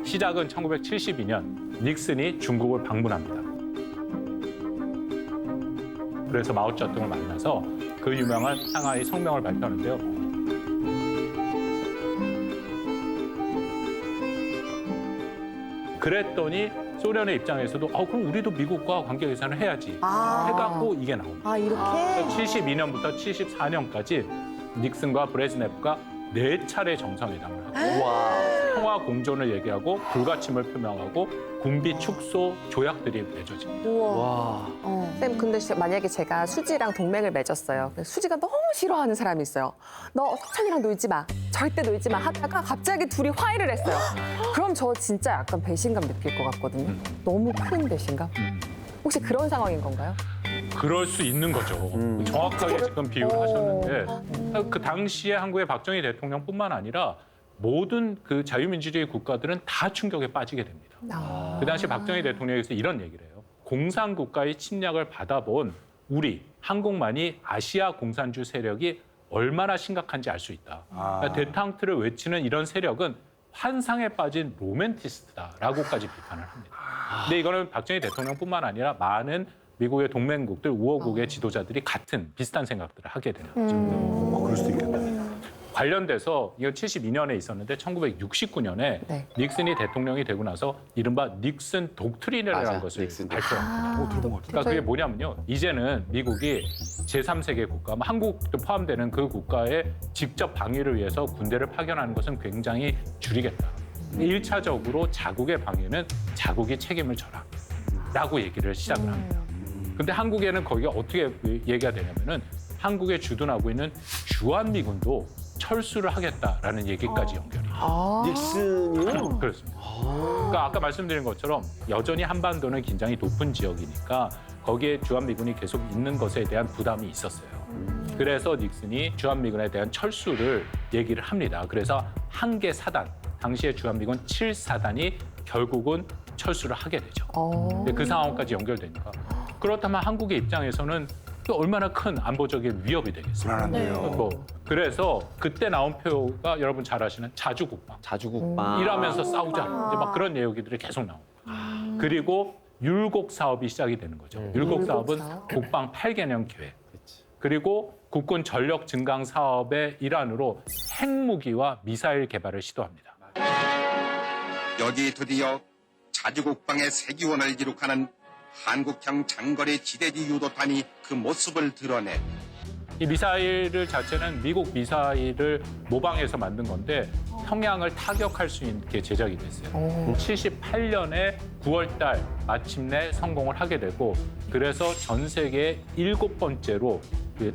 시작은 1972년 닉슨이 중국을 방문합니다. 그래서 마오쩌둥을 만나서 그 유명한 상하이 성명을 발표하는데요. 그랬더니 소련의 입장에서도 그럼 우리도 미국과 관계 개선을 해야지 해갖고 이게 나옵니다. 이렇게? 72년부터 74년까지 닉슨과 브레즈네프가 4차례 정상회담을 하고 평화 공존을 얘기하고 불가침을 표명하고 군비 축소 조약들이 맺어집니다. 우와. 쌤, 근데 만약에 제가 수지랑 동맹을 맺었어요. 근데 수지가 너무 싫어하는 사람이 있어요. 너 석천이랑 놀지 마. 절대 놀지 마. 하다가 갑자기 둘이 화해를 했어요. 그럼 저 진짜 약간 배신감 느낄 것 같거든요. 너무 큰 배신감? 혹시 그런 상황인 건가요? 그럴 수 있는 거죠. 정확하게 지금 비유를 하셨는데 그 당시에 한국의 박정희 대통령뿐만 아니라 모든 그 자유민주주의 국가들은 다 충격에 빠지게 됩니다. 그 당시 박정희 대통령에서 이런 얘기를 해요. 공산국가의 침략을 받아본 우리 한국만이 아시아 공산주 세력이 얼마나 심각한지 알 수 있다. 그러니까 대탕트를 외치는 이런 세력은 환상에 빠진 로맨티스트다라고까지 비판을 합니다. 근데 이거는 박정희 대통령뿐만 아니라 많은 미국의 동맹국들, 우호국의 지도자들이 같은 비슷한 생각들을 하게 되는 거죠. 그럴 수도 있겠네. 관련돼서 이거 72년에 있었는데 1969년에 닉슨이 대통령이 되고 나서 이른바 닉슨 독트린이라는 것을 발표합니다. 그러니까 그게 뭐냐면요. 이제는 미국이 제3세계 국가, 한국도 포함되는 그 국가에 직접 방위를 위해서 군대를 파견하는 것은 굉장히 줄이겠다. 1차적으로 자국의 방위는 자국이 책임을 져라. 라고 얘기를 시작을 합니다. 근데 한국에는 거기가 어떻게 얘기가 되냐면은 한국에 주둔하고 있는 주한미군도 철수를 하겠다라는 얘기까지 연결이 돼요. 닉슨이요? 그렇습니다. 그러니까 아까 말씀드린 것처럼 여전히 한반도는 긴장이 높은 지역이니까 거기에 주한미군이 계속 있는 것에 대한 부담이 있었어요. 그래서 닉슨이 주한미군에 대한 철수를 얘기를 합니다. 그래서 한 개 사단, 당시에 주한미군 7사단이 결국은 철수를 하게 되죠. 근데 그 상황까지 연결되니까. 그렇다면 한국의 입장에서는 또 얼마나 큰 안보적인 위협이 되겠어요. 불안한데요. 그래서 그때 나온 표가 여러분 잘 아시는 자주국방. 자주국방. 일하면서 싸우자. 이제 막 그런 얘기들이 계속 나옵니다. 그리고 율곡 사업이 시작이 되는 거죠. 율곡 사업은 국방 8개년 계획. 그리고 국군 전력 증강 사업의 일환으로 핵무기와 미사일 개발을 시도합니다. 여기 드디어 자주국방의 세기원을 기록하는 한국형 장거리 지대지 유도탄이 그 모습을 드러내. 이 미사일 자체는 미국 미사일을 모방해서 만든 건데 평양을 타격할 수 있게 제작이 됐어요. 78년에 9월 달 마침내 성공을 하게 되고 그래서 전 세계 7번째로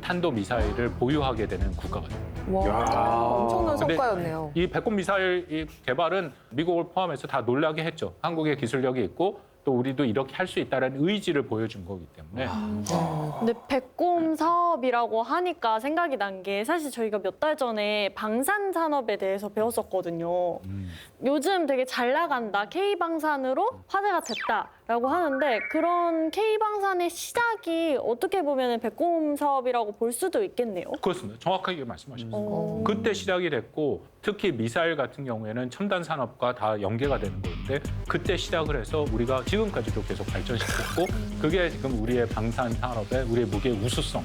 탄도미사일을 보유하게 되는 국가가 됩니다. 와, 엄청난 성과였네요. 이 배꼽 미사일 이 개발은 미국을 포함해서 다 놀라게 했죠. 한국의 기술력이 있고 또 우리도 이렇게 할 수 있다는 의지를 보여준 거기 때문에. 근데 백곰 사업이라고 하니까 생각이 난 게 사실 저희가 몇 달 전에 방산 산업에 대해서 배웠었거든요. 요즘 되게 잘 나간다. K방산으로 화제가 됐다라고 하는데 그런 K방산의 시작이 어떻게 보면 백곰 사업이라고 볼 수도 있겠네요. 그렇습니다. 정확하게 말씀하셨습니다. 그때 시작이 됐고 특히 미사일 같은 경우에는 첨단 산업과 다 연계가 되는 건데 그때 시작을 해서 우리가 지금까지도 계속 발전시켰고 그게 지금 우리의 방산 산업에 우리의 무기의 우수성이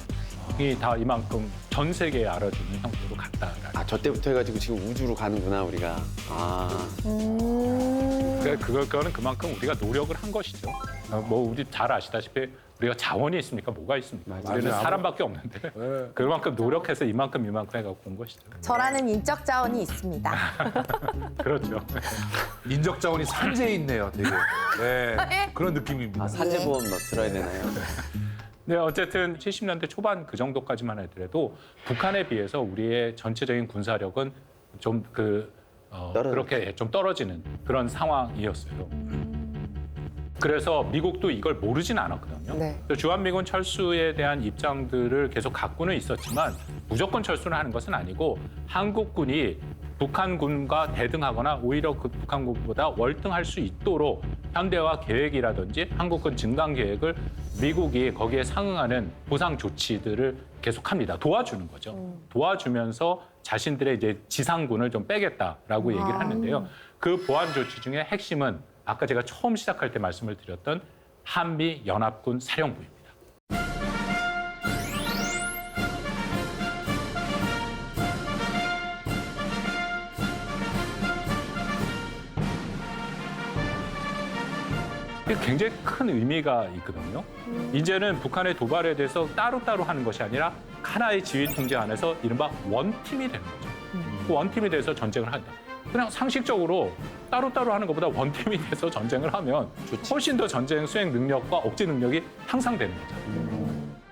다 이만큼 전 세계에 알아주는 형태로 갔다라는. 저 때부터 해가지고 지금 우주로 가는구나 우리가. 그거는 그만큼 우리가 노력을 한 것이죠. 뭐 우리 잘 아시다시피 우리가 자원이 있습니까? 뭐가 있습니까? 우리는 사람밖에 없는데 그만큼 노력해서 이만큼 해갖고 온 것이죠. 저라는 인적 자원이 있습니다. 그렇죠. 인적 자원이 산재에 있네요, 되게. 네, 그런 느낌입니다. 산재보험 들어야 되나요? 네, 어쨌든 70년대 초반 그 정도까지만 하더라도 북한에 비해서 우리의 전체적인 군사력은 좀 그렇게 좀 떨어지는 그런 상황이었어요. 그래서 미국도 이걸 모르진 않았거든요. 주한미군 철수에 대한 입장들을 계속 갖고는 있었지만 무조건 철수를 하는 것은 아니고 한국군이 북한군과 대등하거나 오히려 그 북한군보다 월등할 수 있도록 현대화 계획이라든지 한국군 증강 계획을 미국이 거기에 상응하는 보상 조치들을 계속합니다. 도와주는 거죠. 도와주면서 자신들의 이제 지상군을 좀 빼겠다라고 얘기를 하는데요. 그 보안 조치 중에 핵심은 아까 제가 처음 시작할 때 말씀을 드렸던 한미 연합군 사령부입니다. 굉장히 큰 의미가 있거든요. 이제는 북한의 도발에 대해서 따로따로 하는 것이 아니라 하나의 지휘 통제 안에서 이른바 원팀이 되는 거죠. 그 원팀이 돼서 전쟁을 한다. 그냥 상식적으로 따로따로 하는 것보다 원팀이 돼서 전쟁을 하면 훨씬 더 전쟁 수행 능력과 억제 능력이 향상되는 거죠.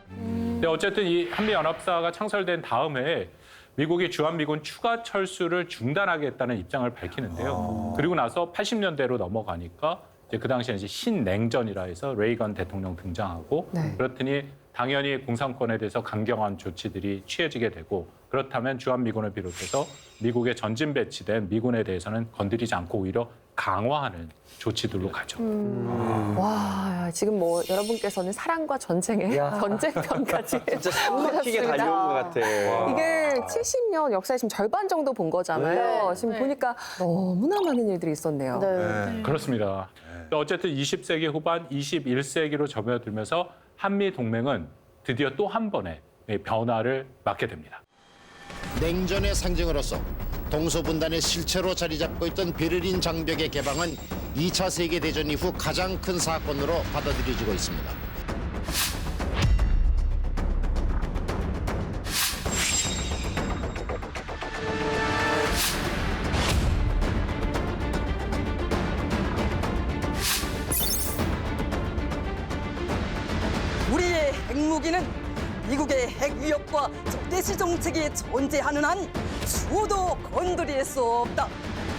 근데 어쨌든 이 한미연합사가 창설된 다음에 미국이 주한미군 추가 철수를 중단하겠다는 입장을 밝히는데요. 그리고 나서 80년대로 넘어가니까 이제 그 당시에 이제 신냉전이라 해서 레이건 대통령 등장하고 그렇더니 당연히 공산권에 대해서 강경한 조치들이 취해지게 되고 그렇다면 주한미군을 비롯해서 미국에 전진 배치된 미군에 대해서는 건드리지 않고 오히려 강화하는 조치들로 가죠. 와, 지금 뭐 여러분께서는 사랑과 전쟁의 전쟁편까지 진짜 삭막히게 달려온 것 같아. 이게 70년 역사의 지금 절반 정도 본 거잖아요. 지금 보니까 너무나 많은 일들이 있었네요. 그렇습니다. 어쨌든 20세기 후반 21세기로 접어들면서 한미 동맹은 드디어 또 한 번의 변화를 맞게 됩니다. 냉전의 상징으로서 동서분단의 실체로 자리 잡고 있던 베를린 장벽의 개방은 2차 세계대전 이후 가장 큰 사건으로 받아들여지고 있습니다. 우리의 핵무기는 미국의 핵 위협과 적대시 정책이 존재하는 한 죽어도 건드릴 수 없다.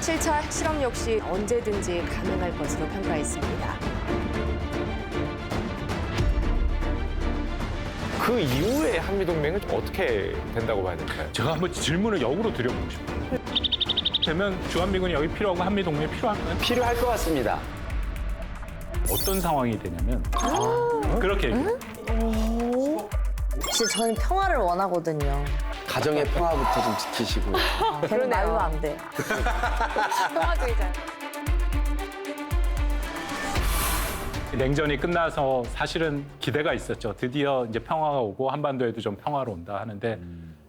7차 핵실험 역시 언제든지 가능할 것으로 평가했습니다. 그 이후에 한미동맹은 어떻게 된다고 봐야 될까요? 제가 한번 질문을 역으로 드려보고 싶어요. 되면 주한미군이 여기 필요하고 한미동맹이 필요할까요? 필요할 것 같습니다. 어떤 상황이 되냐면 그렇게 얘기해요. 진짜 저는 평화를 원하거든요. 가정의 평화부터 좀 지키시고. 걔는 말로 안 돼. 평화주의자. 냉전이 끝나서 사실은 기대가 있었죠. 드디어 이제 평화가 오고 한반도에도 좀 평화로 온다 하는데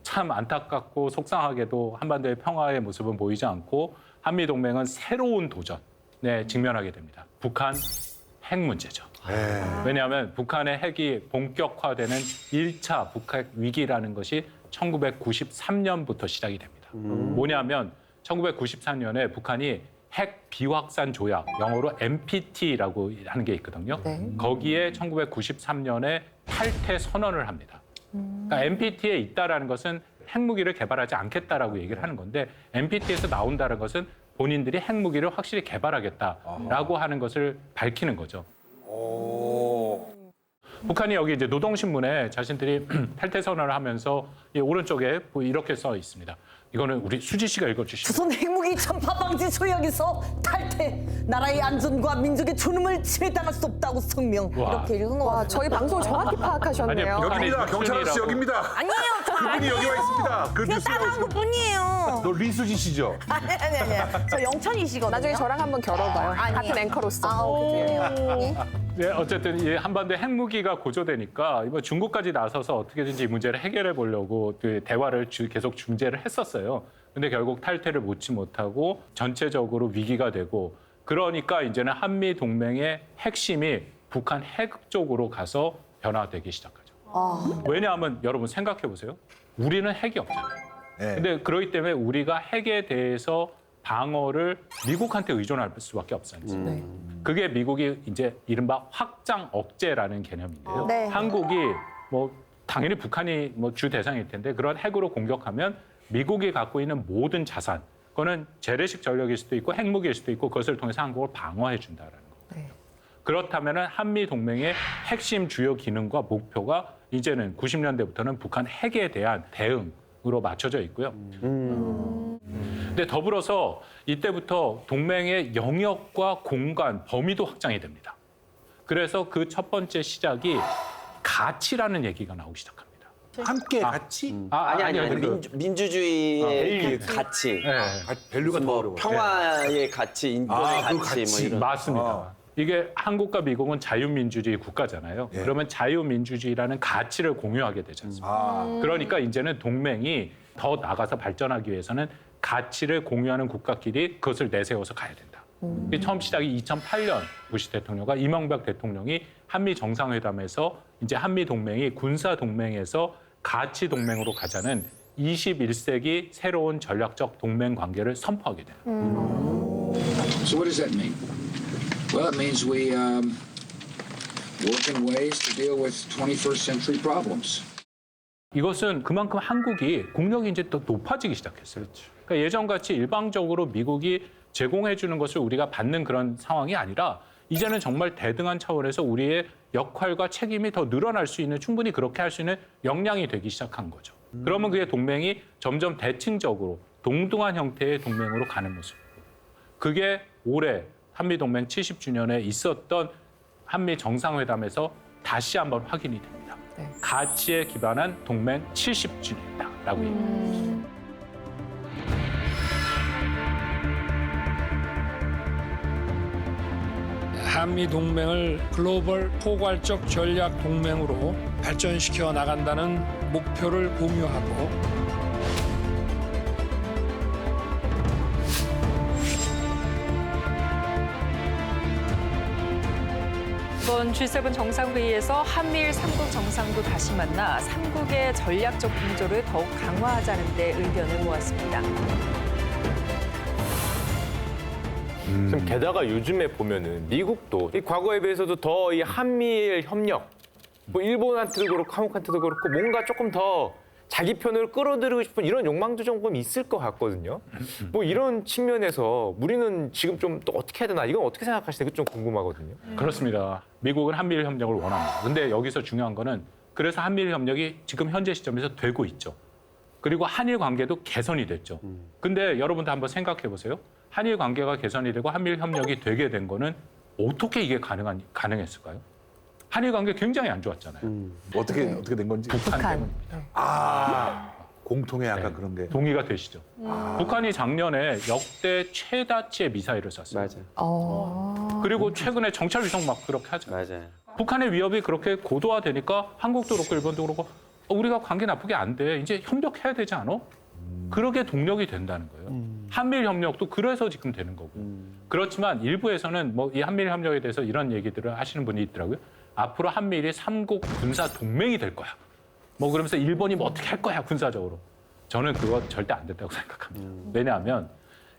참 안타깝고 속상하게도 한반도의 평화의 모습은 보이지 않고 한미동맹은 새로운 도전에 직면하게 됩니다. 북한 핵 문제죠. 왜냐하면 북한의 핵이 본격화되는 1차 북핵 위기라는 것이 1993년부터 시작이 됩니다. 뭐냐면 1993년에 북한이 핵 비확산 조약, 영어로 NPT라고 하는 게 있거든요. 거기에 1993년에 탈퇴 선언을 합니다. 그러니까 NPT에 있다라는 것은 핵무기를 개발하지 않겠다라고 얘기를 하는 건데 NPT에서 나온다는 것은 본인들이 핵무기를 확실히 개발하겠다라고 하는 것을 밝히는 거죠. 북한이 여기 이제 노동신문에 자신들이 탈퇴 선언을 하면서 이 오른쪽에 이렇게 써 있습니다. 이거는 우리 수지 씨가 읽어주시죠. 조선 핵무기 전파 방지 조약에서 탈퇴. 나라의 안전과 민족의 존엄을 침해당할 수 없다고 성명. 와. 이렇게 읽은 거 같아요. 저희 방송 정확히 파악하셨네요. 아니, 여기입니다. 경찰 아저씨 여기입니다. 아니에요. 저 그분이 여기 와 있습니다. 그 그냥 뉴스에 따라한 것 뿐이에요. 너 리수지 씨죠? 아니. 저 영천이시거든요. 나중에 저랑 한번 결혼봐요. 같은 앵커로서. 그래요? 네, 어쨌든 이 한반도에 핵무기가 고조되니까 이번 중국까지 나서서 어떻게든지 이 문제를 해결해 보려고 그 대화를 계속 중재를 했었어요. 근데 결국 탈퇴를 못치 못하고 전체적으로 위기가 되고 그러니까 이제는 한미 동맹의 핵심이 북한 핵 쪽으로 가서 변화되기 시작하죠. 왜냐하면 여러분 생각해 보세요. 우리는 핵이 없잖아요. 근데 그렇기 때문에 우리가 핵에 대해서 방어를 미국한테 의존할 수밖에 없지 않습니까? 그게 미국이 이제 이른바 확장 억제라는 개념인데요. 네. 한국이 뭐 당연히 북한이 뭐 주 대상일 텐데 그런 핵으로 공격하면 미국이 갖고 있는 모든 자산, 그거는 재래식 전력일 수도 있고 핵무기일 수도 있고 그것을 통해서 한국을 방어해 준다라는 거예요. 그렇다면은 한미 동맹의 핵심 주요 기능과 목표가 이제는 90년대부터는 북한 핵에 대한 대응으로 맞춰져 있고요. 근데 더불어서 이때부터 동맹의 영역과 공간, 범위도 확장이 됩니다. 그래서 그 첫 번째 시작이 가치라는 얘기가 나오기 시작합니다. 함께 같이 아니 민주주의의 그 가치, 밸류가 더 어려워. 평화의 가치, 인권의 그 가치, 뭐 이런. 맞습니다. 이게 한국과 미국은 자유민주주의 국가잖아요. 그러면 자유민주주의라는 가치를 공유하게 되지 않습니까? 그러니까 이제는 동맹이 더 나가서 발전하기 위해서는 가치를 공유하는 국가끼리 그것을 내세워서 가야 된다. 이게 처음 시작이 2008년 부시 대통령과 이명박 대통령이 한미 정상회담에서 이제 한미 동맹이 군사 동맹에서 가치 동맹으로 가자는 21세기 새로운 전략적 동맹 관계를 선포하게 돼요. So what does that mean? Well, it means we work in ways to deal with 21st century problems. 이것은 그만큼 한국이 국력이 이제 또 높아지기 시작했어요. 그러니까 예전같이 일방적으로 미국이 제공해 주는 것을 우리가 받는 그런 상황이 아니라 이제는 정말 대등한 차원에서 우리의 역할과 책임이 더 늘어날 수 있는, 충분히 그렇게 할 수 있는 역량이 되기 시작한 거죠. 그러면 그게 동맹이 점점 대칭적으로 동등한 형태의 동맹으로 가는 모습. 그게 올해 한미동맹 70주년에 있었던 한미 정상회담에서 다시 한번 확인이 됩니다. 가치에 기반한 동맹 70주년이다라고 얘기합니다. 한미 동맹을 글로벌 포괄적 전략 동맹으로 발전시켜 나간다는 목표를 공유하고 이번 G7 정상회의에서 한미일 3국 정상도 다시 만나 3국의 전략적 공조를 더욱 강화하자는 데 의견을 모았습니다. 지금 게다가 요즘에 보면은 미국도 이 과거에 비해서도 더 이 한미일 협력, 뭐 일본한테도 그렇고 한국한테도 그렇고 뭔가 조금 더 자기 편을 끌어들이고 싶은 이런 욕망도 조금 있을 것 같거든요. 뭐 이런 측면에서 우리는 지금 좀 또 어떻게 해야 되나, 이건 어떻게 생각하시는지 좀 궁금하거든요. 그렇습니다. 미국은 한미일 협력을 원합니다. 근데 여기서 중요한 거는 그래서 한미일 협력이 지금 현재 시점에서 되고 있죠. 그리고 한일 관계도 개선이 됐죠. 근데 여러분도 한번 생각해 보세요. 한일 관계가 개선이 되고 한미일 협력이 되게 된 거는 어떻게 이게 가능했을까요? 한일 관계 굉장히 안 좋았잖아요. 어떻게 된 건지. 북한 때문입니다. 공통의 약간 그런 게. 동의가 되시죠? 북한이 작년에 역대 최다치의 미사일을 쐈어요. 맞아요. 그리고 최근에 정찰 위성 막 그렇게 하죠. 맞아요. 북한의 위협이 그렇게 고도화되니까 한국도 그렇고 일본도 그렇고 우리가 관계 나쁘게 안 돼. 이제 협력해야 되지 않아? 그러게 동력이 된다는 거예요. 한미일 협력도 그래서 지금 되는 거고요. 그렇지만 일부에서는 뭐 이 한미일 협력에 대해서 이런 얘기들을 하시는 분이 있더라고요. 앞으로 한미일이 3국 군사 동맹이 될 거야. 뭐 그러면서 일본이 뭐 어떻게 할 거야 군사적으로. 저는 그거 절대 안 된다고 생각합니다. 왜냐하면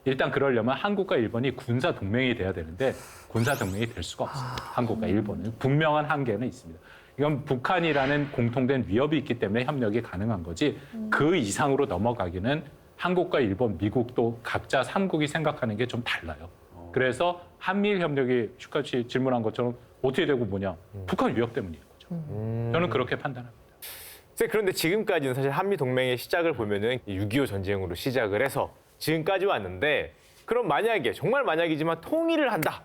일단 그러려면 한국과 일본이 군사 동맹이 돼야 되는데 군사 동맹이 될 수가 없어요. 한국과 일본은 분명한 한계는 있습니다. 이건 북한이라는 공통된 위협이 있기 때문에 협력이 가능한 거지 그 이상으로 넘어가기는 한국과 일본, 미국도 각자 3국이 생각하는 게 좀 달라요. 그래서 한미일 협력이 슈카씨 질문한 것처럼 어떻게 되고 뭐냐. 북한 위협 때문인 거죠. 저는 그렇게 판단합니다. 그런데 지금까지는 사실 한미 동맹의 시작을 보면은 6.25 전쟁으로 시작을 해서 지금까지 왔는데 그럼 만약에 정말 만약이지만 통일을 한다.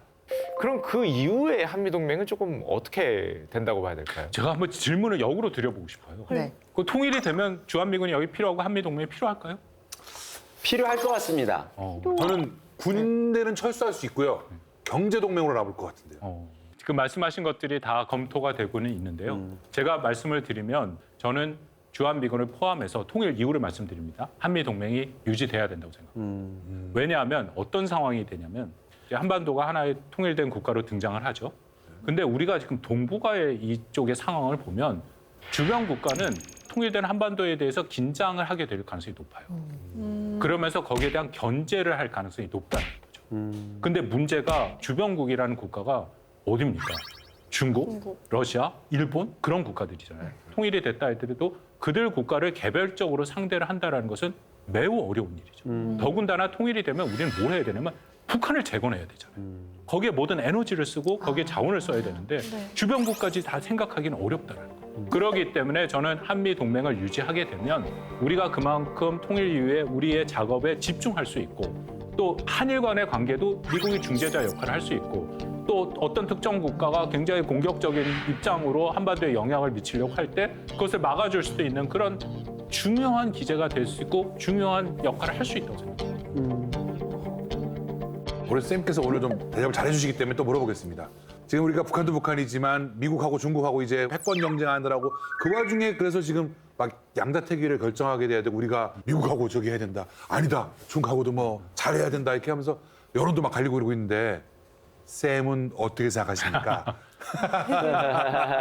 그럼 그 이후에 한미 동맹은 조금 어떻게 된다고 봐야 될까요? 제가 한번 질문을 역으로 드려보고 싶어요. 네. 그 통일이 되면 주한미군이 여기 필요하고 한미 동맹이 필요할까요? 필요할 것 같습니다. 저는 군대는 철수할 수 있고요. 경제 동맹으로 나올 것 같은데요. 지금 말씀하신 것들이 다 검토가 되고는 있는데요. 제가 말씀을 드리면 저는 주한미군을 포함해서 통일 이유를 말씀드립니다. 한미 동맹이 유지돼야 된다고 생각합니다. 왜냐하면 어떤 상황이 되냐면 한반도가 하나의 통일된 국가로 등장을 하죠. 근데 우리가 지금 동북아의 이쪽의 상황을 보면 주변 국가는 통일된 한반도에 대해서 긴장을 하게 될 가능성이 높아요. 그러면서 거기에 대한 견제를 할 가능성이 높다는 거죠. 근데 문제가 주변국이라는 국가가 어디입니까? 중국, 러시아, 일본 그런 국가들이잖아요. 통일이 됐다 할때도 그들 국가를 개별적으로 상대를 한다는 것은 매우 어려운 일이죠. 더군다나 통일이 되면 우리는 뭘 해야 되냐면 북한을 재건해야 되잖아요. 거기에 모든 에너지를 쓰고 거기에 자원을 써야 되는데 주변국까지 다 생각하기는 어렵다는 거예요. 그렇기 때문에 저는 한미 동맹을 유지하게 되면 우리가 그만큼 통일 이후에 우리의 작업에 집중할 수 있고 또 한일 간의 관계도 미국이 중재자 역할을 할 수 있고 또 어떤 특정 국가가 굉장히 공격적인 입장으로 한반도에 영향을 미치려고 할 때 그것을 막아줄 수도 있는 그런 중요한 기제가 될 수 있고 중요한 역할을 할 수 있다고 생각합니다. 우리 쌤께서 오늘 좀 대답을 잘해주시기 때문에 또 물어보겠습니다. 지금 우리가 북한도 북한이지만 미국하고 중국하고 이제 패권 경쟁하느라고 그 와중에 그래서 지금 막 양자태기를 결정하게 돼야 되고 우리가 미국하고 저기 해야 된다. 아니다. 중국하고도 뭐 잘해야 된다. 이렇게 하면서 여론도 막 갈리고 그러고 있는데 쌤은 어떻게 생각하십니까?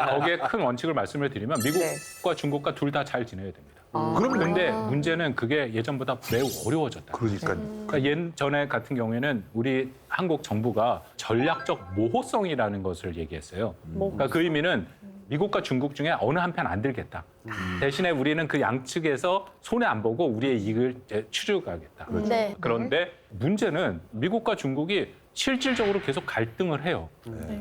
거기에 큰 원칙을 말씀을 드리면 미국과 중국과 둘 다 잘 지내야 됩니다. 그런데 문제는 그게 예전보다 매우 어려워졌다. 그러니까 예전에 같은 경우에는 우리 한국 정부가 전략적 모호성이라는 것을 얘기했어요. 그러니까 그 의미는 미국과 중국 중에 어느 한편 안 들겠다. 대신에 우리는 그 양측에서 손해 안 보고 우리의 이익을 추적하겠다. 네. 그런데 문제는 미국과 중국이 실질적으로 계속 갈등을 해요.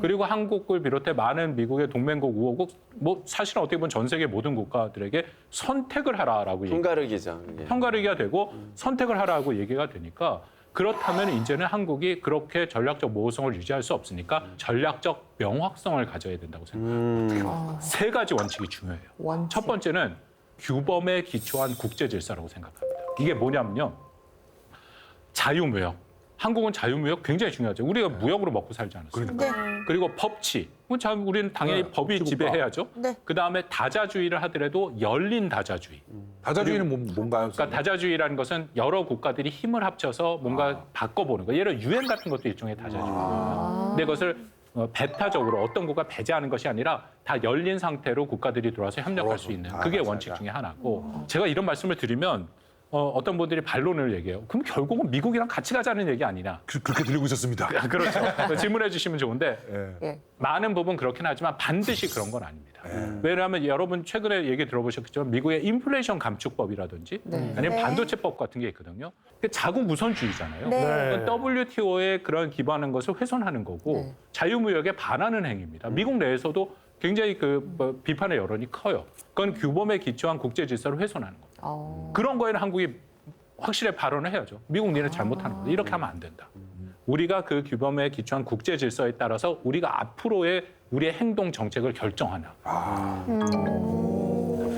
그리고 한국을 비롯해 많은 미국의 동맹국, 우호국, 뭐 사실은 어떻게 보면 전 세계 모든 국가들에게 선택을 하라라고 편가르기죠. 편가르기가 되고 선택을 하라고 얘기가 되니까 그렇다면 이제는 한국이 그렇게 전략적 모호성을 유지할 수 없으니까 전략적 명확성을 가져야 된다고 생각합니다. 세 가지 원칙이 중요해요. 첫 번째는 규범에 기초한 국제 질서라고 생각합니다. 이게 뭐냐면요. 자유무역. 한국은 자유무역 굉장히 중요하죠. 우리가 무역으로 먹고 살지 않았습니까? 네. 그리고 법치. 우리는 당연히 법이 지배해야죠. 네. 그다음에 다자주의를 하더라도 열린 다자주의. 다자주의는 뭔가요? 그러니까 다자주의라는 것은 여러 국가들이 힘을 합쳐서 뭔가 바꿔보는 거예요. 예를 들어 유엔 같은 것도 일종의 다자주의입니다. 근데 그것을 배타적으로 어떤 국가 배제하는 것이 아니라 다 열린 상태로 국가들이 들어와서 협력할 수 있는 그게 원칙 중에 하나고 제가 이런 말씀을 드리면 어떤 분들이 반론을 얘기해요. 그럼 결국은 미국이랑 같이 가자는 얘기 아니냐. 그렇게 들리고 있었습니다. 그렇죠. 질문해 주시면 좋은데 예. 많은 부분 그렇긴 하지만 반드시 그런 건 아닙니다. 왜냐하면 여러분 최근에 얘기 들어보셨겠지만 미국의 인플레이션 감축법이라든지 아니면 반도체법 같은 게 있거든요. 그게 자국 우선주의잖아요. 네. WTO에 그런 기반한 것을 훼손하는 거고 자유무역에 반하는 행위입니다. 미국 내에서도 굉장히 비판의 여론이 커요. 그건 규범에 기초한 국제 질서를 훼손하는 겁니다. 그런 거에는 한국이 확실히 발언을 해야죠. 미국 니네 잘못하는 거다. 이렇게 하면 안 된다. 우리가 그 규범에 기초한 국제 질서에 따라서 우리가 앞으로의 우리의 행동 정책을 결정하나.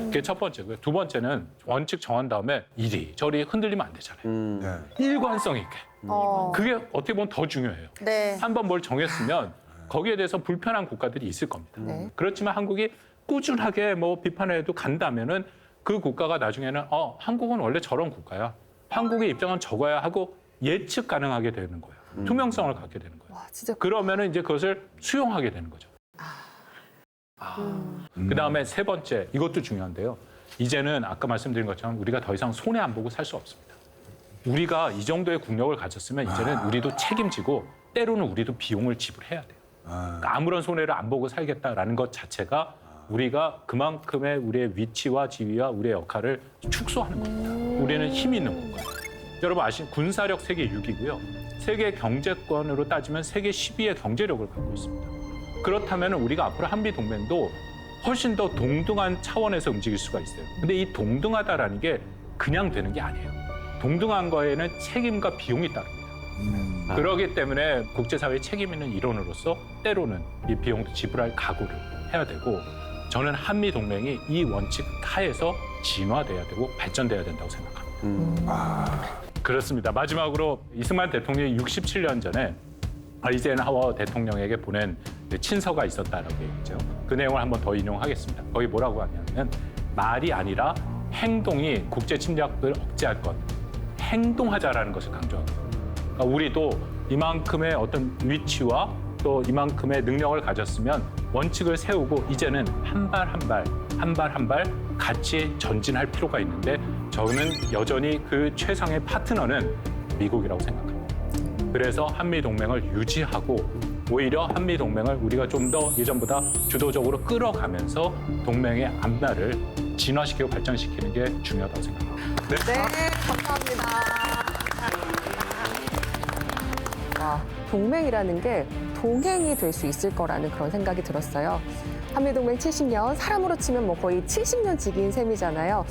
그게 첫 번째고요. 두 번째는 원칙 정한 다음에 이리저리 흔들리면 안 되잖아요. 일관성 있게. 그게 어떻게 보면 더 중요해요. 네. 한번 뭘 정했으면 거기에 대해서 불편한 국가들이 있을 겁니다. 그렇지만 한국이 꾸준하게 비판해도 간다면은 그 국가가 나중에는 한국은 원래 저런 국가야. 한국의 입장은 저거야 하고 예측 가능하게 되는 거예요. 투명성을 갖게 되는 거예요. 와, 진짜. 그러면은 이제 그것을 수용하게 되는 거죠. 그다음에 세 번째, 이것도 중요한데요. 이제는 아까 말씀드린 것처럼 우리가 더 이상 손해 안 보고 살 수 없습니다. 우리가 이 정도의 국력을 가졌으면 이제는 우리도 책임지고 때로는 우리도 비용을 지불해야 돼요. 그러니까 아무런 손해를 안 보고 살겠다라는 것 자체가 우리가 그만큼의 우리의 위치와 지위와 우리의 역할을 축소하는 겁니다. 우리는 힘이 있는 국가예요. 여러분 군사력 세계 6위고요. 세계 경제권으로 따지면 세계 10위의 경제력을 갖고 있습니다. 그렇다면 우리가 앞으로 한미 동맹도 훨씬 더 동등한 차원에서 움직일 수가 있어요. 근데 이 동등하다라는 게 그냥 되는 게 아니에요. 동등한 거에는 책임과 비용이 따릅니다. 그렇기 때문에 국제사회의 책임 있는 일원으로서 때로는 이 비용도 지불할 각오를 해야 되고 저는 한미 동맹이 이 원칙 하에서 진화돼야 되고 발전돼야 된다고 생각합니다. 그렇습니다. 마지막으로 이승만 대통령이 67년 전에 아이젠하워 대통령에게 보낸 친서가 있었다라고 얘기했죠. 그 내용을 한번 더 인용하겠습니다. 거기 뭐라고 하냐면 말이 아니라 행동이 국제 침략을 억제할 것, 행동하자라는 것을 강조합니다. 그러니까 우리도 이만큼의 어떤 위치와 또 이만큼의 능력을 가졌으면 원칙을 세우고 이제는 한 발 한 발 같이 전진할 필요가 있는데 저는 여전히 그 최상의 파트너는 미국이라고 생각합니다. 그래서 한미 동맹을 유지하고 오히려 한미 동맹을 우리가 좀 더 예전보다 주도적으로 끌어가면서 동맹의 앞날을 진화시키고 발전시키는 게 중요하다고 생각합니다. 네, 감사합니다. 동맹이라는 게 동행이 될 수 있을 거라는 그런 생각이 들었어요. 한미동맹 70년, 사람으로 치면 거의 70년 지기인 셈이잖아요.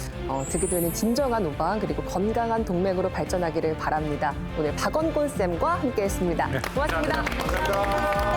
득이 되는 진정한 우방 그리고 건강한 동맹으로 발전하기를 바랍니다. 오늘 박원곤 쌤과 함께했습니다. 고맙습니다. 감사합니다.